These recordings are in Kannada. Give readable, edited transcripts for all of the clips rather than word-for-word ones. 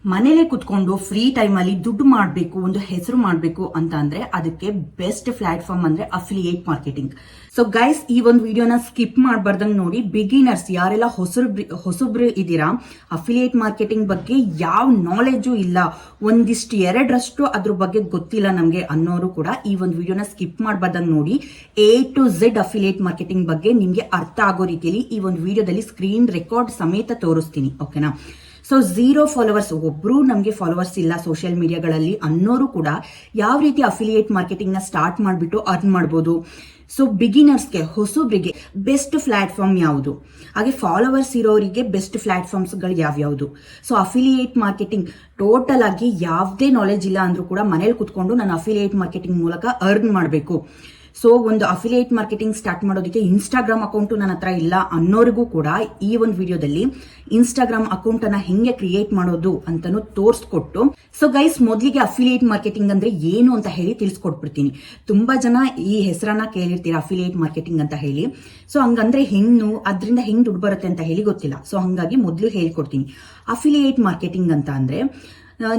ಮನೇಲೆ ಕುತ್ಕೊಂಡು ಫ್ರೀ ಟೈಮ್ ಅಲ್ಲಿ ದುಡ್ಡು ಮಾಡಬೇಕು, ಒಂದು ಹೆಸರು ಮಾಡಬೇಕು ಅಂತ ಅಂದ್ರೆ ಅದಕ್ಕೆ ಬೆಸ್ಟ್ ಪ್ಲಾಟ್ಫಾರ್ಮ್ ಅಂದ್ರೆ ಅಫಿಲಿಯೇಟ್ ಮಾರ್ಕೆಟಿಂಗ್. ಸೊ ಗೈಸ್, ಈ ಒಂದು ವಿಡಿಯೋನ ಸ್ಕಿಪ್ ಮಾಡಬಾರ್ದಂಗ್ ನೋಡಿ. ಬಿಗಿನರ್ಸ್ ಯಾರೆಲ್ಲ ಹೊಸಬ್ರು ಇದ್ದೀರಾ, ಅಫಿಲಿಯೇಟ್ ಮಾರ್ಕೆಟಿಂಗ್ ಬಗ್ಗೆ ಯಾವ ನಾಲೆಜು ಇಲ್ಲ, ಒಂದಿಷ್ಟು ಎರಡರಷ್ಟು ಅದ್ರ ಬಗ್ಗೆ ಗೊತ್ತಿಲ್ಲ ನಮ್ಗೆ ಅನ್ನೋರು ಕೂಡ ಈ ಒಂದು ವಿಡಿಯೋನ ಸ್ಕಿಪ್ ಮಾಡಬಾರ್ದಂಗ್ ನೋಡಿ. A to Z affiliate marketing ಬಗ್ಗೆ ನಿಮ್ಗೆ ಅರ್ಥ ಆಗೋ ರೀತಿಯಲ್ಲಿ ಈ ಒಂದು ವಿಡಿಯೋದಲ್ಲಿ ಸ್ಕ್ರೀನ್ ರೆಕಾರ್ಡ್ ಸಮೇತ ತೋರಿಸ್ತೀನಿ, ಓಕೆನಾ. ಸೊ 0 ಫಾಲೋವರ್ಸ್, ಒಬ್ರು ನಮಗೆ ಫಾಲೋವರ್ಸ್ ಇಲ್ಲ ಸೋಷಿಯಲ್ ಮೀಡಿಯಾಗಳಲ್ಲಿ ಅನ್ನೋರು ಕೂಡ ಯಾವ ರೀತಿ ಅಫಿಲಿಯೇಟ್ ಮಾರ್ಕೆಟಿಂಗ್ ನ ಸ್ಟಾರ್ಟ್ ಮಾಡಿಬಿಟ್ಟು ಅರ್ನ್ ಮಾಡಬಹುದು. ಸೊ ಬಿಗಿನರ್ಸ್ಗೆ, ಹೊಸಬ್ರಿಗೆ ಬೆಸ್ಟ್ ಪ್ಲಾಟ್ಫಾರ್ಮ್ ಯಾವುದು, ಹಾಗೆ ಫಾಲೋವರ್ಸ್ ಇರೋರಿಗೆ ಬೆಸ್ಟ್ ಪ್ಲಾಟ್ಫಾರ್ಮ್ಸ್ಗಳು ಯಾವ್ಯಾವುದು. ಸೊ ಅಫಿಲಿಯೇಟ್ ಮಾರ್ಕೆಟಿಂಗ್ ಟೋಟಲ್ ಆಗಿ ಯಾವುದೇ ನಾಲೆಜ್ ಇಲ್ಲ ಅಂದ್ರೂ ಕೂಡ ಮನೇಲಿ ಕುತ್ಕೊಂಡು ನಾನು ಅಫಿಲಿಯೇಟ್ ಮಾರ್ಕೆಟಿಂಗ್ ಮೂಲಕ ಅರ್ನ್ ಮಾಡಬೇಕು. ಸೊ ಒಂದು ಅಫಿಲಿಯೇಟ್ ಮಾರ್ಕೆಟಿಂಗ್ ಸ್ಟಾರ್ಟ್ ಮಾಡೋದಕ್ಕೆ ಇನ್ಸ್ಟಾಗ್ರಾಮ್ ಅಕೌಂಟ್ ನನ್ನ ಹತ್ರ ಇಲ್ಲ ಅನ್ನೋರಿಗೂ ಕೂಡ ಈ ಒಂದು ವಿಡಿಯೋದಲ್ಲಿ ಇನ್ಸ್ಟಾಗ್ರಾಮ್ ಅಕೌಂಟ್ ಅನ್ನ ಹೆಂಗೆ ಕ್ರಿಯೇಟ್ ಮಾಡೋದು ಅಂತಾನು ತೋರಿಸ್ಕೊಟ್ಟು, ಸೊ ಗೈಸ್ ಮೊದಲಿಗೆ ಅಫಿಲಿಯೇಟ್ ಮಾರ್ಕೆಟಿಂಗ್ ಅಂದ್ರೆ ಏನು ಅಂತ ಹೇಳಿ ತಿಳಿಸ್ಕೊಟ್ಬಿಡ್ತೀನಿ. ತುಂಬಾ ಜನ ಈ ಹೆಸರನ್ನ ಕೇಳಿರ್ತೀರಾ ಅಫಿಲಿಯೇಟ್ ಮಾರ್ಕೆಟಿಂಗ್ ಅಂತ ಹೇಳಿ. ಸೊ ಹಂಗಂದ್ರೆ ಹೆಂಗ್ ಅದರಿಂದ ಹೆಂಗ್ ದುಡ್ಡು ಬರುತ್ತೆ ಅಂತ ಹೇಳಿ ಗೊತ್ತಿಲ್ಲ. ಸೊ ಹಂಗಾಗಿ ಮೊದಲು ಹೇಳ್ಕೊಡ್ತೀನಿ. ಅಫಿಲಿಯೇಟ್ ಮಾರ್ಕೆಟಿಂಗ್ ಅಂತ ಅಂದ್ರೆ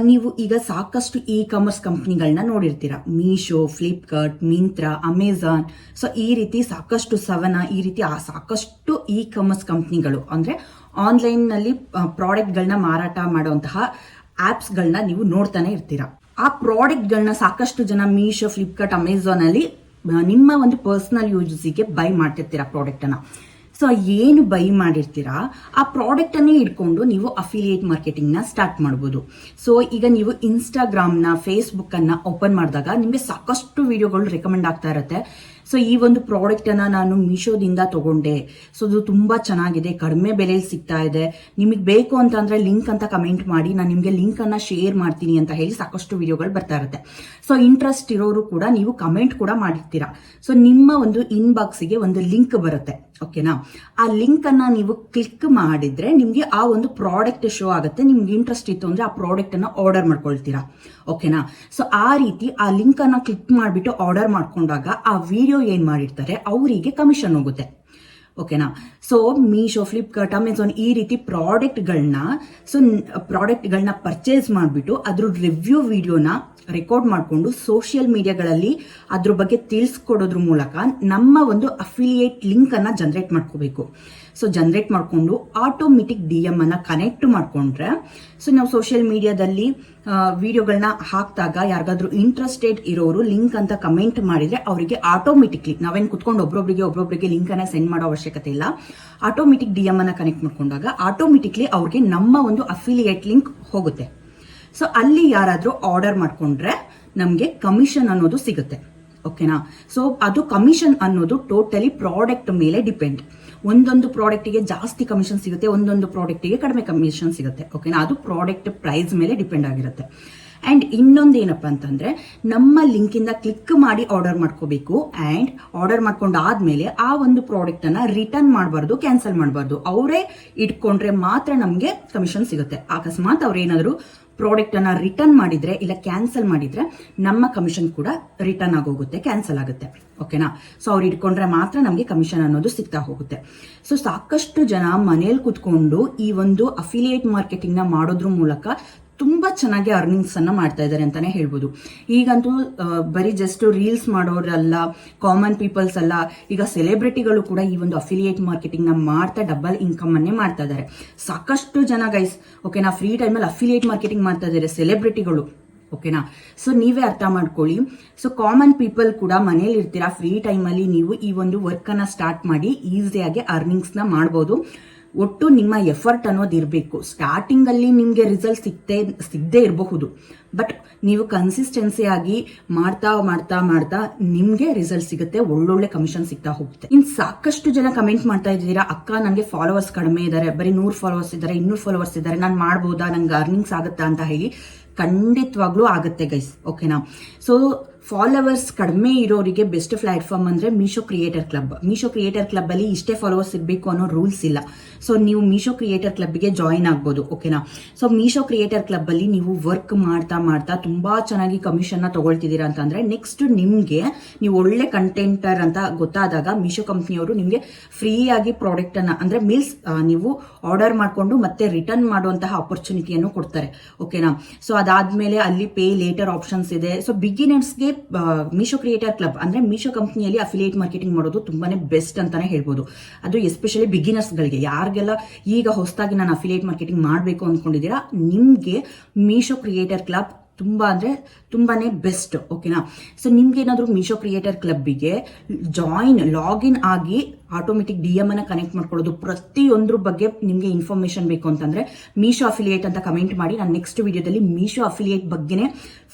ನೀವು ಈಗ ಸಾಕಷ್ಟು ಇ ಕಾಮರ್ಸ್ ಕಂಪ್ನಿಗಳನ್ನ ನೋಡಿರ್ತೀರಾ. ಮೀಶೋ, ಫ್ಲಿಪ್ಕಾರ್ಟ್, ಮಿಂತ್ರಾ, ಅಮೆಜಾನ್, ಸೊ ಈ ರೀತಿ ಸಾಕಷ್ಟು ಸವನಾ, ಈ ರೀತಿ ಸಾಕಷ್ಟು ಇ ಕಾಮರ್ಸ್ ಕಂಪ್ನಿಗಳು ಅಂದ್ರೆ ಆನ್ಲೈನ್ ನಲ್ಲಿ ಪ್ರಾಡಕ್ಟ್ ಗಳನ್ನ ಮಾರಾಟ ಮಾಡುವಂತಹ ಆಪ್ಸ್ ಗಳನ್ನ ನೀವು ನೋಡ್ತಾನೆ ಇರ್ತೀರಾ. ಆ ಪ್ರಾಡಕ್ಟ್ ಗಳನ್ನ ಸಾಕಷ್ಟು ಜನ ಮೀಶೋ, ಫ್ಲಿಪ್ಕಾರ್ಟ್, ಅಮೆಜಾನ್ ಅಲ್ಲಿ ನಿಮ್ಮ ಒಂದು ಪರ್ಸನಲ್ ಯೂಸ್ಗೆ ಬೈ ಮಾಡ್ತಿರ್ತೀರಾ ಪ್ರಾಡಕ್ಟ್ ಅನ್ನ. ಸೊ ಏನು ಬೈ ಮಾಡಿರ್ತೀರಾ ಆ ಪ್ರಾಡಕ್ಟ್ ಅನ್ನೇ ಇಟ್ಕೊಂಡು ನೀವು ಅಫಿಲಿಯೇಟ್ ಮಾರ್ಕೆಟಿಂಗ್ ನ ಸ್ಟಾರ್ಟ್ ಮಾಡಬಹುದು. ಸೊ ಈಗ ನೀವು ಇನ್ಸ್ಟಾಗ್ರಾಮ್ ನ, ಫೇಸ್ಬುಕ್ ಅನ್ನ ಓಪನ್ ಮಾಡಿದಾಗ ನಿಮಗೆ ಸಾಕಷ್ಟು ವಿಡಿಯೋಗಳು ರೆಕಮೆಂಡ್ ಆಗ್ತಾ ಇರುತ್ತೆ. ಸೊ ಈ ಒಂದು ಪ್ರಾಡಕ್ಟ್ ಅನ್ನ ನಾನು ಮೀಶೋದಿಂದ ತಗೊಂಡೆ, ಸೊ ಅದು ತುಂಬಾ ಚೆನ್ನಾಗಿದೆ, ಕಡಿಮೆ ಬೆಲೆಯಲ್ಲಿ ಸಿಗ್ತಾ ಇದೆ, ನಿಮಗೆ ಬೇಕು ಅಂತ ಅಂದ್ರೆ ಲಿಂಕ್ ಅಂತ ಕಮೆಂಟ್ ಮಾಡಿ, ನಾನು ನಿಮಗೆ ಲಿಂಕ್ ಅನ್ನ ಶೇರ್ ಮಾಡ್ತೀನಿ ಅಂತ ಹೇಳಿ ಸಾಕಷ್ಟು ವಿಡಿಯೋಗಳು ಬರ್ತಾ ಇರುತ್ತೆ. ಸೊ ಇಂಟ್ರೆಸ್ಟ್ ಇರೋರು ಕೂಡ ನೀವು ಕಮೆಂಟ್ ಕೂಡ ಮಾಡಿರ್ತೀರಾ. ಸೊ ನಿಮ್ಮ ಒಂದು ಇನ್ಬಾಕ್ಸ್ ಗೆ ಒಂದು ಲಿಂಕ್ ಬರುತ್ತೆ, ಓಕೆನಾ. ಆ ಲಿಂಕ್ ಅನ್ನ ನೀವು ಕ್ಲಿಕ್ ಮಾಡಿದ್ರೆ ನಿಮ್ಗೆ ಆ ಒಂದು ಪ್ರಾಡಕ್ಟ್ ಶೋ ಆಗುತ್ತೆ. ನಿಮ್ಗೆ ಇಂಟ್ರೆಸ್ಟ್ ಇತ್ತು ಅಂದ್ರೆ ಆ ಪ್ರಾಡಕ್ಟ್ ಅನ್ನ ಆರ್ಡರ್ ಮಾಡ್ಕೊಳ್ತೀರಾ, ಓಕೆನಾ. ಸೊ ಆ ರೀತಿ ಆ ಲಿಂಕ್ ಅನ್ನ ಕ್ಲಿಕ್ ಮಾಡಿಬಿಟ್ಟು ಆರ್ಡರ್ ಮಾಡ್ಕೊಂಡಾಗ ಆ ವಿಡಿಯೋ ಏನ್ ಮಾಡಿರ್ತಾರೆ ಅವರಿಗೆ ಕಮಿಷನ್ ಹೋಗುತ್ತೆ, ಓಕೆನಾ. ಸೊ ಮೀಶೋ, ಫ್ಲಿಪ್ಕಾರ್ಟ್, ಅಮೆಜಾನ್ ಈ ರೀತಿ ಪ್ರಾಡಕ್ಟ್ಗಳನ್ನ ಪರ್ಚೇಸ್ ಮಾಡಿಬಿಟ್ಟು ಅದ್ರ ರಿವ್ಯೂ ವಿಡಿಯೋನ ರೆಕಾರ್ಡ್ ಮಾಡಿಕೊಂಡು ಸೋಷಿಯಲ್ ಮೀಡಿಯಾಗಳಲ್ಲಿ ಅದ್ರ ಬಗ್ಗೆ ತಿಳಿಸ್ಕೊಡೋದ್ರ ಮೂಲಕ ನಮ್ಮ ಒಂದು ಅಫಿಲಿಯೇಟ್ ಲಿಂಕ್ ಅನ್ನ ಜನರೇಟ್ ಮಾಡ್ಕೋಬೇಕು. ಸೊ ಜನರೇಟ್ ಮಾಡಿಕೊಂಡು ಆಟೋಮೆಟಿಕ್ DM ಅನ್ನ ಕನೆಕ್ಟ್ ಮಾಡ್ಕೊಂಡ್ರೆ, ಸೊ ನಾವು ಸೋಷಿಯಲ್ ಮೀಡಿಯಾದಲ್ಲಿ ವಿಡಿಯೋಗಳನ್ನ ಹಾಕಿದಾಗ ಯಾರಿಗಾದ್ರೂ ಇಂಟ್ರೆಸ್ಟೆಡ್ ಇರೋರು ಲಿಂಕ್ ಅಂತ ಕಮೆಂಟ್ ಮಾಡಿದ್ರೆ ಅವರಿಗೆ ಆಟೋಮೆಟಿಕ್ಲಿ, ನಾವೇನ್ ಕುತ್ಕೊಂಡು ಒಬ್ರೊಬ್ರಿಗೆ ಲಿಂಕ್ ಅನ್ನ ಸೆಂಡ್ ಮಾಡೋ ಅವಶ್ಯಕತೆ ಇಲ್ಲ. ಆಟೋಮೆಟಿಕ್ DM ಅನ್ನ ಕನೆಕ್ಟ್ ಮಾಡ್ಕೊಂಡಾಗ ಆಟೋಮೆಟಿಕ್ಲಿ ಅವ್ರಿಗೆ ನಮ್ಮ ಒಂದು ಅಫಿಲಿಯೇಟ್ ಲಿಂಕ್ ಹೋಗುತ್ತೆ. ಸೊ ಅಲ್ಲಿ ಯಾರಾದ್ರೂ ಆರ್ಡರ್ ಮಾಡ್ಕೊಂಡ್ರೆ ನಮ್ಗೆ ಕಮಿಷನ್ ಅನ್ನೋದು ಸಿಗುತ್ತೆ, ಓಕೆನಾ. ಸೊ ಅದು ಕಮಿಷನ್ ಅನ್ನೋದು ಟೋಟಲಿ ಪ್ರಾಡಕ್ಟ್ ಮೇಲೆ ಡಿಪೆಂಡ್. ಒಂದೊಂದು ಪ್ರಾಡಕ್ಟ್ಗೆ ಜಾಸ್ತಿ ಕಮಿಷನ್ ಸಿಗುತ್ತೆ, ಒಂದೊಂದು ಪ್ರಾಡಕ್ಟ್ಗೆ ಕಡಿಮೆ ಕಮಿಷನ್ ಸಿಗುತ್ತೆ, ಓಕೆನಾ. ಅದು ಪ್ರಾಡಕ್ಟ್ ಪ್ರೈಸ್ ಮೇಲೆ ಡಿಪೆಂಡ್ ಆಗಿರುತ್ತೆ. ಅಂಡ್ ಇನ್ನೊಂದು ಏನಪ್ಪಾ ಅಂತಂದ್ರೆ ನಮ್ಮ ಲಿಂಕ್ ಇಂದ ಕ್ಲಿಕ್ ಮಾಡಿ ಆರ್ಡರ್ ಮಾಡ್ಕೋಬೇಕು. ಅಂಡ್ ಆರ್ಡರ್ ಮಾಡ್ಕೊಂಡಾದ್ಮೇಲೆ ಆ ಒಂದು ಪ್ರಾಡಕ್ಟ್ ಅನ್ನ ರಿಟರ್ನ್ ಮಾಡಬಾರ್ದು, ಕ್ಯಾನ್ಸಲ್ ಮಾಡಬಾರ್ದು. ಅವರೇ ಇಟ್ಕೊಂಡ್ರೆ ಮಾತ್ರ ನಮ್ಗೆ ಕಮಿಷನ್ ಸಿಗುತ್ತೆ. ಅಕಸ್ಮಾತ್ ಅವ್ರೇನಾದ್ರು ಪ್ರಾಡಕ್ಟ್ ಅನ್ನ ರಿಟರ್ನ್ ಮಾಡಿದ್ರೆ ಇಲ್ಲ ಕ್ಯಾನ್ಸಲ್ ಮಾಡಿದ್ರೆ ನಮ್ಮ ಕಮಿಷನ್ ಕೂಡ ರಿಟರ್ನ್ ಆಗೋಗುತ್ತೆ, ಕ್ಯಾನ್ಸಲ್ ಆಗುತ್ತೆ, ಓಕೆನಾ. ಸೊ ಅವ್ರು ಇಟ್ಕೊಂಡ್ರೆ ಮಾತ್ರ ನಮಗೆ ಕಮಿಷನ್ ಅನ್ನೋದು ಸಿಗ್ತಾ ಹೋಗುತ್ತೆ. ಸೊ ಸಾಕಷ್ಟು ಜನ ಮನೇಲಿ ಕುತ್ಕೊಂಡು ಈ ಒಂದು ಅಫಿಲಿಯೇಟ್ ಮಾರ್ಕೆಟಿಂಗ್ ನ ಮಾಡೋದ್ರ ಮೂಲಕ ತುಂಬಾ ಚೆನ್ನಾಗಿ ಅರ್ನಿಂಗ್ಸ್ ಅನ್ನ ಮಾಡ್ತಾ ಇದ್ದಾರೆ ಅಂತಾನೆ ಹೇಳ್ಬೋದು. ಈಗಂತೂ ಬರೀ ಜಸ್ಟ್ ರೀಲ್ಸ್ ಮಾಡೋರಲ್ಲ, ಕಾಮನ್ ಪೀಪಲ್ಸ್ ಅಲ್ಲ, ಈಗ ಸೆಲೆಬ್ರಿಟಿಗಳು ಕೂಡ ಈ ಒಂದು ಅಫಿಲಿಯೇಟ್ ಮಾರ್ಕೆಟಿಂಗ್ ನ ಮಾಡ್ತಾ ಡಬಲ್ ಇನ್ಕಮ್ ಅನ್ನೇ ಮಾಡ್ತಾ ಇದ್ದಾರೆ. ಸಾಕಷ್ಟು ಜನ ಗೈಸ್, ಓಕೆನಾ, ಫ್ರೀ ಟೈಮಲ್ಲಿ ಅಫಿಲಿಯೇಟ್ ಮಾರ್ಕೆಟಿಂಗ್ ಮಾಡ್ತಾ ಇದ್ದಾರೆ ಸೆಲೆಬ್ರಿಟಿಗಳು, ಓಕೆನಾ. ಸೊ ನೀವೇ ಅರ್ಥ ಮಾಡ್ಕೊಳ್ಳಿ. ಸೊ ಕಾಮನ್ ಪೀಪಲ್ ಕೂಡ ಮನೇಲಿ ಇರ್ತೀರಾ, ಫ್ರೀ ಟೈಮಲ್ಲಿ ನೀವು ಈ ಒಂದು ವರ್ಕ್ ಅನ್ನ ಸ್ಟಾರ್ಟ್ ಮಾಡಿ ಈಸಿಯಾಗಿ ಅರ್ನಿಂಗ್ಸ್ ನ ಮಾಡಬಹುದು. ಒಟ್ಟು ನಿಮ್ಮ ಎಫರ್ಟ್ ಅನ್ನೋದು ಇರಬೇಕು. ಸ್ಟಾರ್ಟಿಂಗ್ ಅಲ್ಲಿ ನಿಮ್ಗೆ ರಿಸಲ್ಟ್ ಸಿಗದೆ ಇರಬಹುದು, ಬಟ್ ನೀವು ಕನ್ಸಿಸ್ಟೆನ್ಸಿ ಆಗಿ ಮಾಡ್ತಾ ಮಾಡ್ತಾ ಮಾಡ್ತಾ ನಿಮ್ಗೆ ರಿಸಲ್ಟ್ ಸಿಗುತ್ತೆ, ಒಳ್ಳೊಳ್ಳೆ ಕಮಿಷನ್ ಸಿಗ್ತಾ ಹೋಗುತ್ತೆ. ಇನ್ ಸಾಕಷ್ಟು ಜನ ಕಮೆಂಟ್ ಮಾಡ್ತಾ ಇದ್ದೀರಾ, ಅಕ್ಕ ನನಗೆ ಫಾಲೋವರ್ಸ್ ಕಡಿಮೆ ಇದ್ದಾರೆ, ಬರೀ 100 ಫಾಲೋವರ್ಸ್ ಇದ್ದಾರೆ, 200 ಫಾಲೋವರ್ಸ್ ಇದ್ದಾರೆ, ನಾನು ಮಾಡ್ಬೋದಾ, ನಂಗೆ ಅರ್ನಿಂಗ್ಸ್ ಆಗುತ್ತಾ ಅಂತ ಹೇಳಿ. ಖಂಡಿತವಾಗ್ಲೂ ಆಗುತ್ತೆ ಗೈಸ್, ಓಕೆನಾ. ಸೊ ಫಾಲೋವರ್ಸ್ ಕಡಿಮೆ ಇರೋರಿಗೆ ಬೆಸ್ಟ್ ಪ್ಲಾಟ್ಫಾರ್ಮ್ ಅಂದ್ರೆ Meesho creator club. Meesho creator club ಅಲ್ಲಿ ಇಷ್ಟೇ ಫಾಲೋವರ್ಸ್ ಇರಬೇಕು ಅನ್ನೋ ರೂಲ್ಸ್ ಇಲ್ಲ. ಸೊ ನೀವು ಮೀಶೋ ಕ್ರಿಯೇಟರ್ ಕ್ಲಬ್ಗೆ ಜಾಯಿನ್ ಆಗ್ಬೋದು, ಓಕೆನಾ. ಸೊ ಮೀಶೋ ಕ್ರಿಯೇಟರ್ ಕ್ಲಬ್ ಅಲ್ಲಿ ನೀವು ವರ್ಕ್ ಮಾಡ್ತಾ ಮಾಡ್ತಾ ತುಂಬಾ ಚೆನ್ನಾಗಿ ಕಮಿಷನ್ ತಗೊಳ್ತಿದ್ದೀರಾ ಅಂತಂದ್ರೆ ನೆಕ್ಸ್ಟ್ ನಿಮ್ಗೆ ನೀವು ಒಳ್ಳೆ ಕಂಟೆಂಟರ್ ಅಂತ ಗೊತ್ತಾದಾಗ ಮೀಶೋ ಕಂಪ್ನಿಯವರು ನಿಮ್ಗೆ ಫ್ರೀ ಆಗಿ ಪ್ರಾಡಕ್ಟ್ ಅನ್ನ ಅಂದ್ರೆ ಮೀಲ್ಸ್ ನೀವು ಆರ್ಡರ್ ಮಾಡ್ಕೊಂಡು ಮತ್ತೆ ರಿಟರ್ನ್ ಮಾಡುವಂತಹ ಅಪರ್ಚುನಿಟಿಯನ್ನು ಕೊಡ್ತಾರೆ. ಓಕೆನಾ. ಸೊ ಅದಾದ್ಮೇಲೆ ಅಲ್ಲಿ ಪೇ ಲೇಟರ್ ಆಪ್ಷನ್ಸ್ ಇದೆ. ಸೊ ಬಿಗಿನರ್ಸ್ಗೆ ಮೀಶೋ ಕ್ರಿಯೇಟರ್ ಕ್ಲಬ್ ಅಂದ್ರೆ ಮೀಶೋ ಕಂಪ್ನಿಯಲ್ಲಿ ಅಫಿಲಿಯೇಟ್ ಮಾರ್ಕೆಟಿಂಗ್ ಮಾಡೋದು ತುಂಬಾನೇ ಬೆಸ್ಟ್ ಅಂತಾನೆ ಹೇಳ್ಬೋದು. ಅದು ಎಸ್ಪೆಷಲಿ ಬಿಗಿನರ್ಸ್ ಗಳಿಗೆ, ಯಾರಿಗೆಲ್ಲ ಈಗ ಹೊಸದಾಗಿ ನಾನು ಅಫಿಲಿಯೇಟ್ ಮಾರ್ಕೆಟಿಂಗ್ ಮಾಡಬೇಕು ಅಂದ್ಕೊಂಡಿದ್ದೀರಾ, ನಿಮ್ಗೆ ಮೀಶೋ ಕ್ರಿಯೇಟರ್ ಕ್ಲಬ್ ತುಂಬಾನೇ ಬೆಸ್ಟ್. ಓಕೆನಾ. ಸೊ ನಿಮ್ಗೆ ಏನಾದ್ರು ಮೀಶೋ ಕ್ರಿಯೇಟರ್ ಕ್ಲಬ್ಗೆ ಲಾಗಿನ್ ಆಗಿ ಆಟೋಮೆಟಿಕ್ DM ಅನ್ನ ಕನೆಕ್ಟ್ ಮಾಡ್ಕೊಳ್ಳೋದು, ಪ್ರತಿಯೊಂದ್ರ ಬಗ್ಗೆ ನಿಮ್ಗೆ ಇನ್ಫಾರ್ಮೇಶನ್ ಬೇಕು ಅಂತಂದ್ರೆ ಮೀಶೋ ಅಫಿಲಿಯೇಟ್ ಅಂತ ಕಮೆಂಟ್ ಮಾಡಿ. ನಾನು ನೆಕ್ಸ್ಟ್ ವಿಡಿಯೋದಲ್ಲಿ ಮೀಶೋ ಅಫಿಲಿಯೇಟ್ ಬಗ್ಗೆನೇ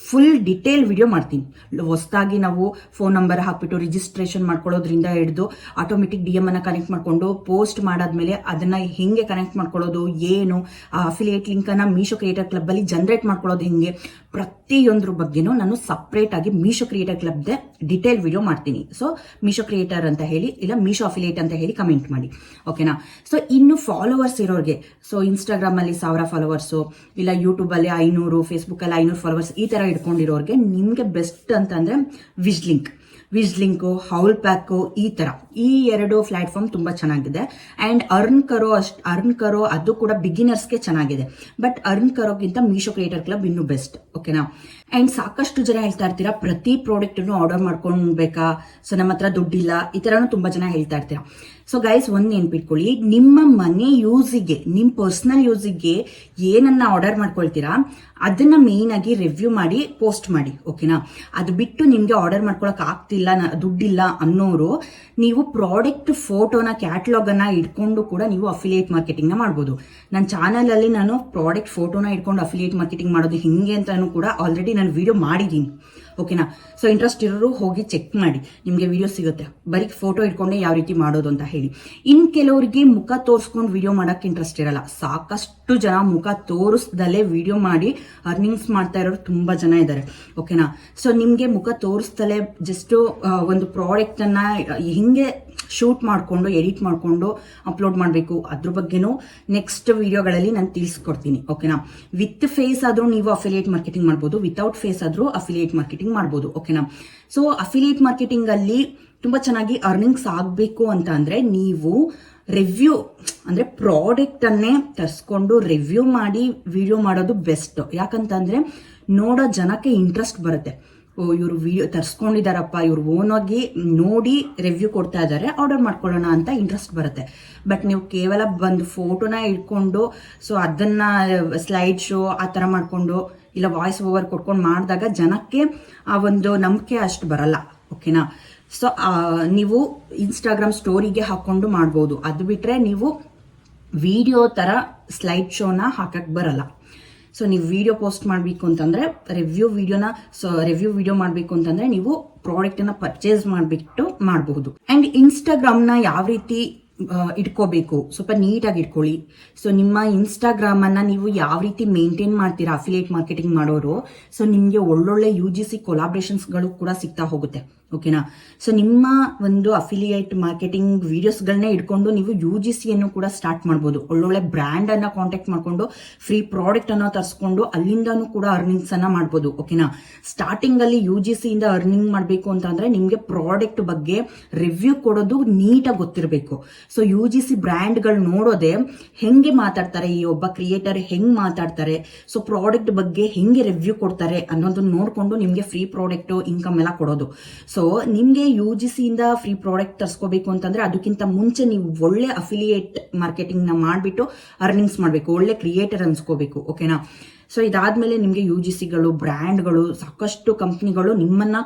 ಫುಲ್ ಡಿಟೇಲ್ ವಿಡಿಯೋ ಮಾಡ್ತೀನಿ. ಹೊಸದಾಗಿ ನಾವು ಫೋನ್ ನಂಬರ್ ಹಾಕ್ಬಿಟ್ಟು ರಿಜಿಸ್ಟ್ರೇಷನ್ ಮಾಡ್ಕೊಳ್ಳೋದ್ರಿಂದ ಹಿಡಿದು ಆಟೋಮೆಟಿಕ್ DM ಅನ್ನ ಕನೆಕ್ಟ್ ಮಾಡ್ಕೊಂಡು ಪೋಸ್ಟ್ ಮಾಡಾದ್ಮೇಲೆ ಅದನ್ನ ಹೆಂಗೆ ಕನೆಕ್ಟ್ ಮಾಡ್ಕೊಳ್ಳೋದು, ಏನು ಆ ಅಫಿಲಿಯೇಟ್ ಲಿಂಕ್ ಅನ್ನ ಮೀಶೋ ಕ್ರಿಯೇಟರ್ ಕ್ಲಬ್ ಅಲ್ಲಿ ಜನರೇಟ್ ಮಾಡ್ಕೊಳ್ಳೋದು ಹೆಂಗೆ, ಪ್ರತಿಯೊಂದ್ರ ಬಗ್ಗೆನೂ ನಾನು ಸಪ್ರೇಟ್ ಆಗಿ Meesho creator club detail video ಮಾಡ್ತೀನಿ. ಸೊ ಮೀಶೋ ಕ್ರಿಯೇಟರ್ ಅಂತ ಹೇಳಿ, ಇಲ್ಲ ಮೀಶೋ ಅಫಿಲಿಯೇಟ್ ಅಂತ ಹೇಳಿ ಕಮೆಂಟ್ ಮಾಡಿ. ಓಕೆನಾ. ಸೊ ಇನ್ನು ಫಾಲೋವರ್ಸ್ ಇರೋರಿಗೆ, ಸೊ ಇನ್ಸ್ಟಾಗ್ರಾಮ್ ಅಲ್ಲಿ 1000 ಫಾಲೋವರ್ಸ್, ಇಲ್ಲ ಯೂಟ್ಯೂಬ್ ಅಲ್ಲಿ 500, ಫೇಸ್ಬುಕ್ ಅಲ್ಲಿ 500 ಫಾಲೋವರ್ಸ್, ಈ ತರ ಇಟ್ಕೊಂಡಿರೋರಿಗೆ ನಿಮ್ಗೆ ಬೆಸ್ಟ್ ಅಂತಂದ್ರೆ ವಿಜ್ ಲಿಂಕು, ಹೌಲ್ ಪ್ಯಾಕು, ಈ ತರ ಈ 2 ಪ್ಲಾಟ್ಫಾರ್ಮ್ ತುಂಬಾ ಚೆನ್ನಾಗಿದೆ. ಅಂಡ್ ಅರ್ನ್ ಕರೋ ಅದು ಕೂಡ ಬಿಗಿನರ್ಸ್ಗೆ ಚೆನ್ನಾಗಿದೆ. ಬಟ್ ಅರ್ನ್ ಕರೋಗಿಂತ ಮೀಶೋ ಕ್ರಿಯೇಟರ್ ಕ್ಲಬ್ ಇನ್ನೂ ಬೆಸ್ಟ್. ಓಕೆನಾ. ಅಂಡ್ ಸಾಕಷ್ಟು ಜನ ಹೇಳ್ತಾ ಇರ್ತೀರಾ ಪ್ರತಿ ಪ್ರಾಡಕ್ಟ್ ಆರ್ಡರ್ ಮಾಡ್ಕೊಳ್ಬೇಕಾ, ಸೊ ನಮ್ಮ ಹತ್ರ ದುಡ್ಡಿಲ್ಲ, ಈ ತರನು ತುಂಬಾ ಜನ ಹೇಳ್ತಾ ಇರ್ತೀರಾ. ಸೊ ಗೈಸ್, ಒಂದ್ ನೆನ್ಪಿಟ್ಕೊಳ್ಳಿ, ನಿಮ್ಮ ಮನೆ ಯೂಸಿಗೆ, ನಿಮ್ ಪರ್ಸನಲ್ ಯೂಸಿಗೆ ಏನನ್ನ ಆರ್ಡರ್ ಮಾಡ್ಕೊಳ್ತೀರಾ ಅದನ್ನ ಮೇನ್ ಆಗಿ ರಿವ್ಯೂ ಮಾಡಿ ಪೋಸ್ಟ್ ಮಾಡಿ. ಓಕೆನಾ. ಅದು ಬಿಟ್ಟು ನಿಮ್ಗೆ ಆರ್ಡರ್ ಮಾಡ್ಕೊಳಕ್ ಆಗ್ತಿಲ್ಲ, ದುಡ್ಡಿಲ್ಲ ಅನ್ನೋರು ನೀವು ಪ್ರಾಡಕ್ಟ್ ಫೋಟೋನ, ಕ್ಯಾಟಲಾಗ್ ಅನ್ನ ಇಟ್ಕೊಂಡು ಕೂಡ ನೀವು ಅಫಿಲಿಯೇಟ್ ಮಾರ್ಕೆಟಿಂಗ್ ನ ಮಾಡಬಹುದು. ನನ್ನ ಚಾನಲ್ ಅಲ್ಲಿ ನಾನು ಪ್ರಾಡಕ್ಟ್ ಫೋಟೋನ ಇಟ್ಕೊಂಡು ಅಫಿಲಿಯೇಟ್ ಮಾರ್ಕೆಟಿಂಗ್ ಮಾಡೋದು ಹಿಂಗೆ ಅಂತಾನು ಕೂಡ ಆಲ್ರೆಡಿ ನಾನು ವಿಡಿಯೋ ಮಾಡಿದೀನಿ. ಓಕೆನಾ. ಸೊ ಇಂಟ್ರೆಸ್ಟ್ ಇರೋರು ಹೋಗಿ ಚೆಕ್ ಮಾಡಿ, ನಿಮ್ಗೆ ವಿಡಿಯೋ ಸಿಗುತ್ತೆ. ಬರೀ ಫೋಟೋ ಇಟ್ಕೊಂಡೆ ಯಾವ ರೀತಿ ಮಾಡೋದು ಅಂತ ಹೇಳಿ. ಇನ್ ಕೆಲವರಿಗೆ ಮುಖ ತೋರಿಸ್ಕೊಂಡು ವಿಡಿಯೋ ಮಾಡಕ್ ಇಂಟ್ರೆಸ್ಟ್ ಇರಲ್ಲ. ಸಾಕಷ್ಟು ಜನ ಮುಖ ತೋರಿಸ್ದಲ್ಲೇ ವಿಡಿಯೋ ಮಾಡಿ ಅರ್ನಿಂಗ್ಸ್ ಮಾಡ್ತಾ ಇರೋರು ತುಂಬಾ ಜನ ಇದ್ದಾರೆ. ಓಕೆನಾ. ಸೊ ನಿಮ್ಗೆ ಮುಖ ತೋರಿಸ್ದಲ್ಲೇ ಜಸ್ಟ್ ಒಂದು ಪ್ರಾಡಕ್ಟ್ ಅನ್ನ ಹಿಂಗೆ ಶೂಟ್ ಮಾಡ್ಕೊಂಡು ಎಡಿಟ್ ಮಾಡ್ಕೊಂಡು ಅಪ್ಲೋಡ್ ಮಾಡಬೇಕು, ಅದ್ರ ಬಗ್ಗೆನೂ ನೆಕ್ಸ್ಟ್ ವಿಡಿಯೋಗಳಲ್ಲಿ ನಾನು ತಿಳಿಸ್ಕೊಡ್ತೀನಿ. ಓಕೆನಾ. ವಿತ್ ಫೇಸ್ ಆದ್ರೂ ನೀವು ಅಫಿಲಿಯೇಟ್ ಮಾರ್ಕೆಟಿಂಗ್ ಮಾಡ್ಬೋದು, ವಿತೌಟ್ ಫೇಸ್ ಆದ್ರೂ ಅಫಿಲಿಯೇಟ್ ಮಾರ್ಕೆಟಿಂಗ್ ಮಾಡ್ಬೋದು. ಓಕೆನಾ. ಸೊ ಅಫಿಲಿಯೇಟ್ ಮಾರ್ಕೆಟಿಂಗ್ ಅಲ್ಲಿ ತುಂಬಾ ಚೆನ್ನಾಗಿ ಅರ್ನಿಂಗ್ಸ್ ಆಗ್ಬೇಕು ಅಂತ ಅಂದ್ರೆ ನೀವು ರಿವ್ಯೂ ಅಂದ್ರೆ ಪ್ರಾಡಕ್ಟ್ ಅನ್ನೇ ತರಿಸ್ಕೊಂಡು ರಿವ್ಯೂ ಮಾಡಿ ವಿಡಿಯೋ ಮಾಡೋದು ಬೆಸ್ಟ್. ಯಾಕಂತಂದ್ರೆ ನೋಡೋ ಜನಕ್ಕೆ ಇಂಟ್ರೆಸ್ಟ್ ಬರುತ್ತೆ. ಇವ್ರು ವಿಡಿಯೋ ತರ್ಸ್ಕೊಂಡಿದಾರಪ್ಪ, ಇವ್ರು ಓನ್ ಆಗಿ ನೋಡಿ ರಿವ್ಯೂ ಕೊಡ್ತಾ ಇದಾರೆ, ಆರ್ಡರ್ ಮಾಡ್ಕೊಳ್ಳೋಣ ಅಂತ ಇಂಟ್ರೆಸ್ಟ್ ಬರುತ್ತೆ. ಬಟ್ ನೀವು ಕೇವಲ ಬಂದು ಫೋಟೋನ ಇಟ್ಕೊಂಡು ಸೊ ಅದನ್ನ ಸ್ಲೈಡ್ ಶೋ ಆ ತರ ಮಾಡ್ಕೊಂಡು ಇಲ್ಲ ವಾಯ್ಸ್ ಓವರ್ ಕೊಟ್ಕೊಂಡು ಮಾಡಿದಾಗ ಜನಕ್ಕೆ ಆ ಒಂದು ನಂಬಿಕೆ ಅಷ್ಟು ಬರಲ್ಲ. ಓಕೆನಾ. ಸೊ ನೀವು ಇನ್ಸ್ಟಾಗ್ರಾಮ್ ಸ್ಟೋರಿಗೆ ಹಾಕೊಂಡು ಮಾಡ್ಬೋದು. ಅದು ಬಿಟ್ರೆ ನೀವು ವಿಡಿಯೋ ತರ ಸ್ಲೈಡ್ ಶೋನ ಹಾಕಕ್ ಬರಲ್ಲ. ಸೊ ನೀವು ವಿಡಿಯೋ ಪೋಸ್ಟ್ ಮಾಡಬೇಕು ಅಂತಂದ್ರೆ ರಿವ್ಯೂ ವಿಡಿಯೋ ಮಾಡಬೇಕು ಅಂತಂದ್ರೆ ನೀವು ಪ್ರಾಡಕ್ಟ್ ಅನ್ನ ಪರ್ಚೇಸ್ ಮಾಡಿಬಿಟ್ಟು ಮಾಡಬಹುದು. ಅಂಡ್ ಇನ್ಸ್ಟಾಗ್ರಾಮ್ ನ ಯಾವ ರೀತಿ ಇಟ್ಕೋಬೇಕು, ಸ್ವಲ್ಪ ನೀಟಾಗಿ ಇಟ್ಕೊಳ್ಳಿ. ಸೊ ನಿಮ್ಮ ಇನ್ಸ್ಟಾಗ್ರಾಮ್ ಅನ್ನ ನೀವು ಯಾವ ರೀತಿ ಮೇಂಟೈನ್ ಮಾಡ್ತೀರಾ ಅಫಿಲಿಯೇಟ್ ಮಾರ್ಕೆಟಿಂಗ್ ಮಾಡೋರು, ಸೊ ನಿಮ್ಗೆ ಒಳ್ಳೊಳ್ಳೆ UGC ಕೊಲಾಬ್ರೇಷನ್ಸ್ ಗಳು ಕೂಡ ಸಿಗ್ತಾ ಹೋಗುತ್ತೆ. ಓಕೆನಾ. ಸೊ ನಿಮ್ಮ ಒಂದು ಅಫಿಲಿಯೇಟ್ ಮಾರ್ಕೆಟಿಂಗ್ ವಿಡಿಯೋಸ್ಗಳನ್ನೇ ಇಟ್ಕೊಂಡು ನೀವು UGC ಅನ್ನು ಕೂಡ ಸ್ಟಾರ್ಟ್ ಮಾಡಬಹುದು. ಒಳ್ಳೊಳ್ಳೆ ಬ್ರ್ಯಾಂಡ್ ಅನ್ನ ಕಾಂಟ್ಯಾಕ್ಟ್ ಮಾಡ್ಕೊಂಡು ಫ್ರೀ ಪ್ರಾಡಕ್ಟ್ ಅನ್ನ ತರಿಸ್ಕೊಂಡು ಅಲ್ಲಿಂದನೂ ಕೂಡ ಅರ್ನಿಂಗ್ಸ್ ಅನ್ನ ಮಾಡಬಹುದು. ಓಕೆನಾ. ಸ್ಟಾರ್ಟಿಂಗ್ ಅಲ್ಲಿ UGC ಇಂದ ಅರ್ನಿಂಗ್ ಮಾಡಬೇಕು ಅಂತ ಅಂದ್ರೆ ನಿಮ್ಗೆ ಪ್ರಾಡಕ್ಟ್ ಬಗ್ಗೆ ರಿವ್ಯೂ ಕೊಡೋದು ನೀಟಾಗಿ ಗೊತ್ತಿರಬೇಕು. ಸೊ UGC ಬ್ರ್ಯಾಂಡ್ ಗಳು ನೋಡೋದೆ ಹೆಂಗೆ ಮಾತಾಡ್ತಾರೆ, ಈ ಒಬ್ಬ ಕ್ರಿಯೇಟರ್ ಹೆಂಗ್ ಮಾತಾಡ್ತಾರೆ, ಸೊ ಪ್ರಾಡಕ್ಟ್ ಬಗ್ಗೆ ಹೆಂಗೆ ರಿವ್ಯೂ ಕೊಡ್ತಾರೆ ಅನ್ನೋದನ್ನ ನೋಡ್ಕೊಂಡು ನಿಮ್ಗೆ ಫ್ರೀ ಪ್ರಾಡಕ್ಟ್ ಇನ್ಕಮ್ ಎಲ್ಲ ಕೊಡೋದು. ಸೊ ನಿಮ್ಗೆ UGC ಇಂದ ಫ್ರೀ ಪ್ರಾಡಕ್ಟ್ ತರಿಸ್ಕೋಬೇಕು ಅಂತಂದ್ರೆ ಅದಕ್ಕಿಂತ ಮುಂಚೆ ನೀವು ಒಳ್ಳೆ ಅಫಿಲಿಯೇಟ್ ಮಾರ್ಕೆಟಿಂಗ್ ನ ಮಾಡ್ಬಿಟ್ಟು ಅರ್ನಿಂಗ್ಸ್ ಮಾಡ್ಬೇಕು, ಒಳ್ಳೆ ಕ್ರಿಯೇಟರ್ ಅನ್ಸ್ಕೋಬೇಕು. ಓಕೆನಾ. ಸೊ ಇದಾದ್ಮೇಲೆ ನಿಮ್ಗೆ UGCಗಳು, ಬ್ರ್ಯಾಂಡ್ಗಳು, ಸಾಕಷ್ಟು ಕಂಪ್ನಿಗಳು ನಿಮ್ಮನ್ನ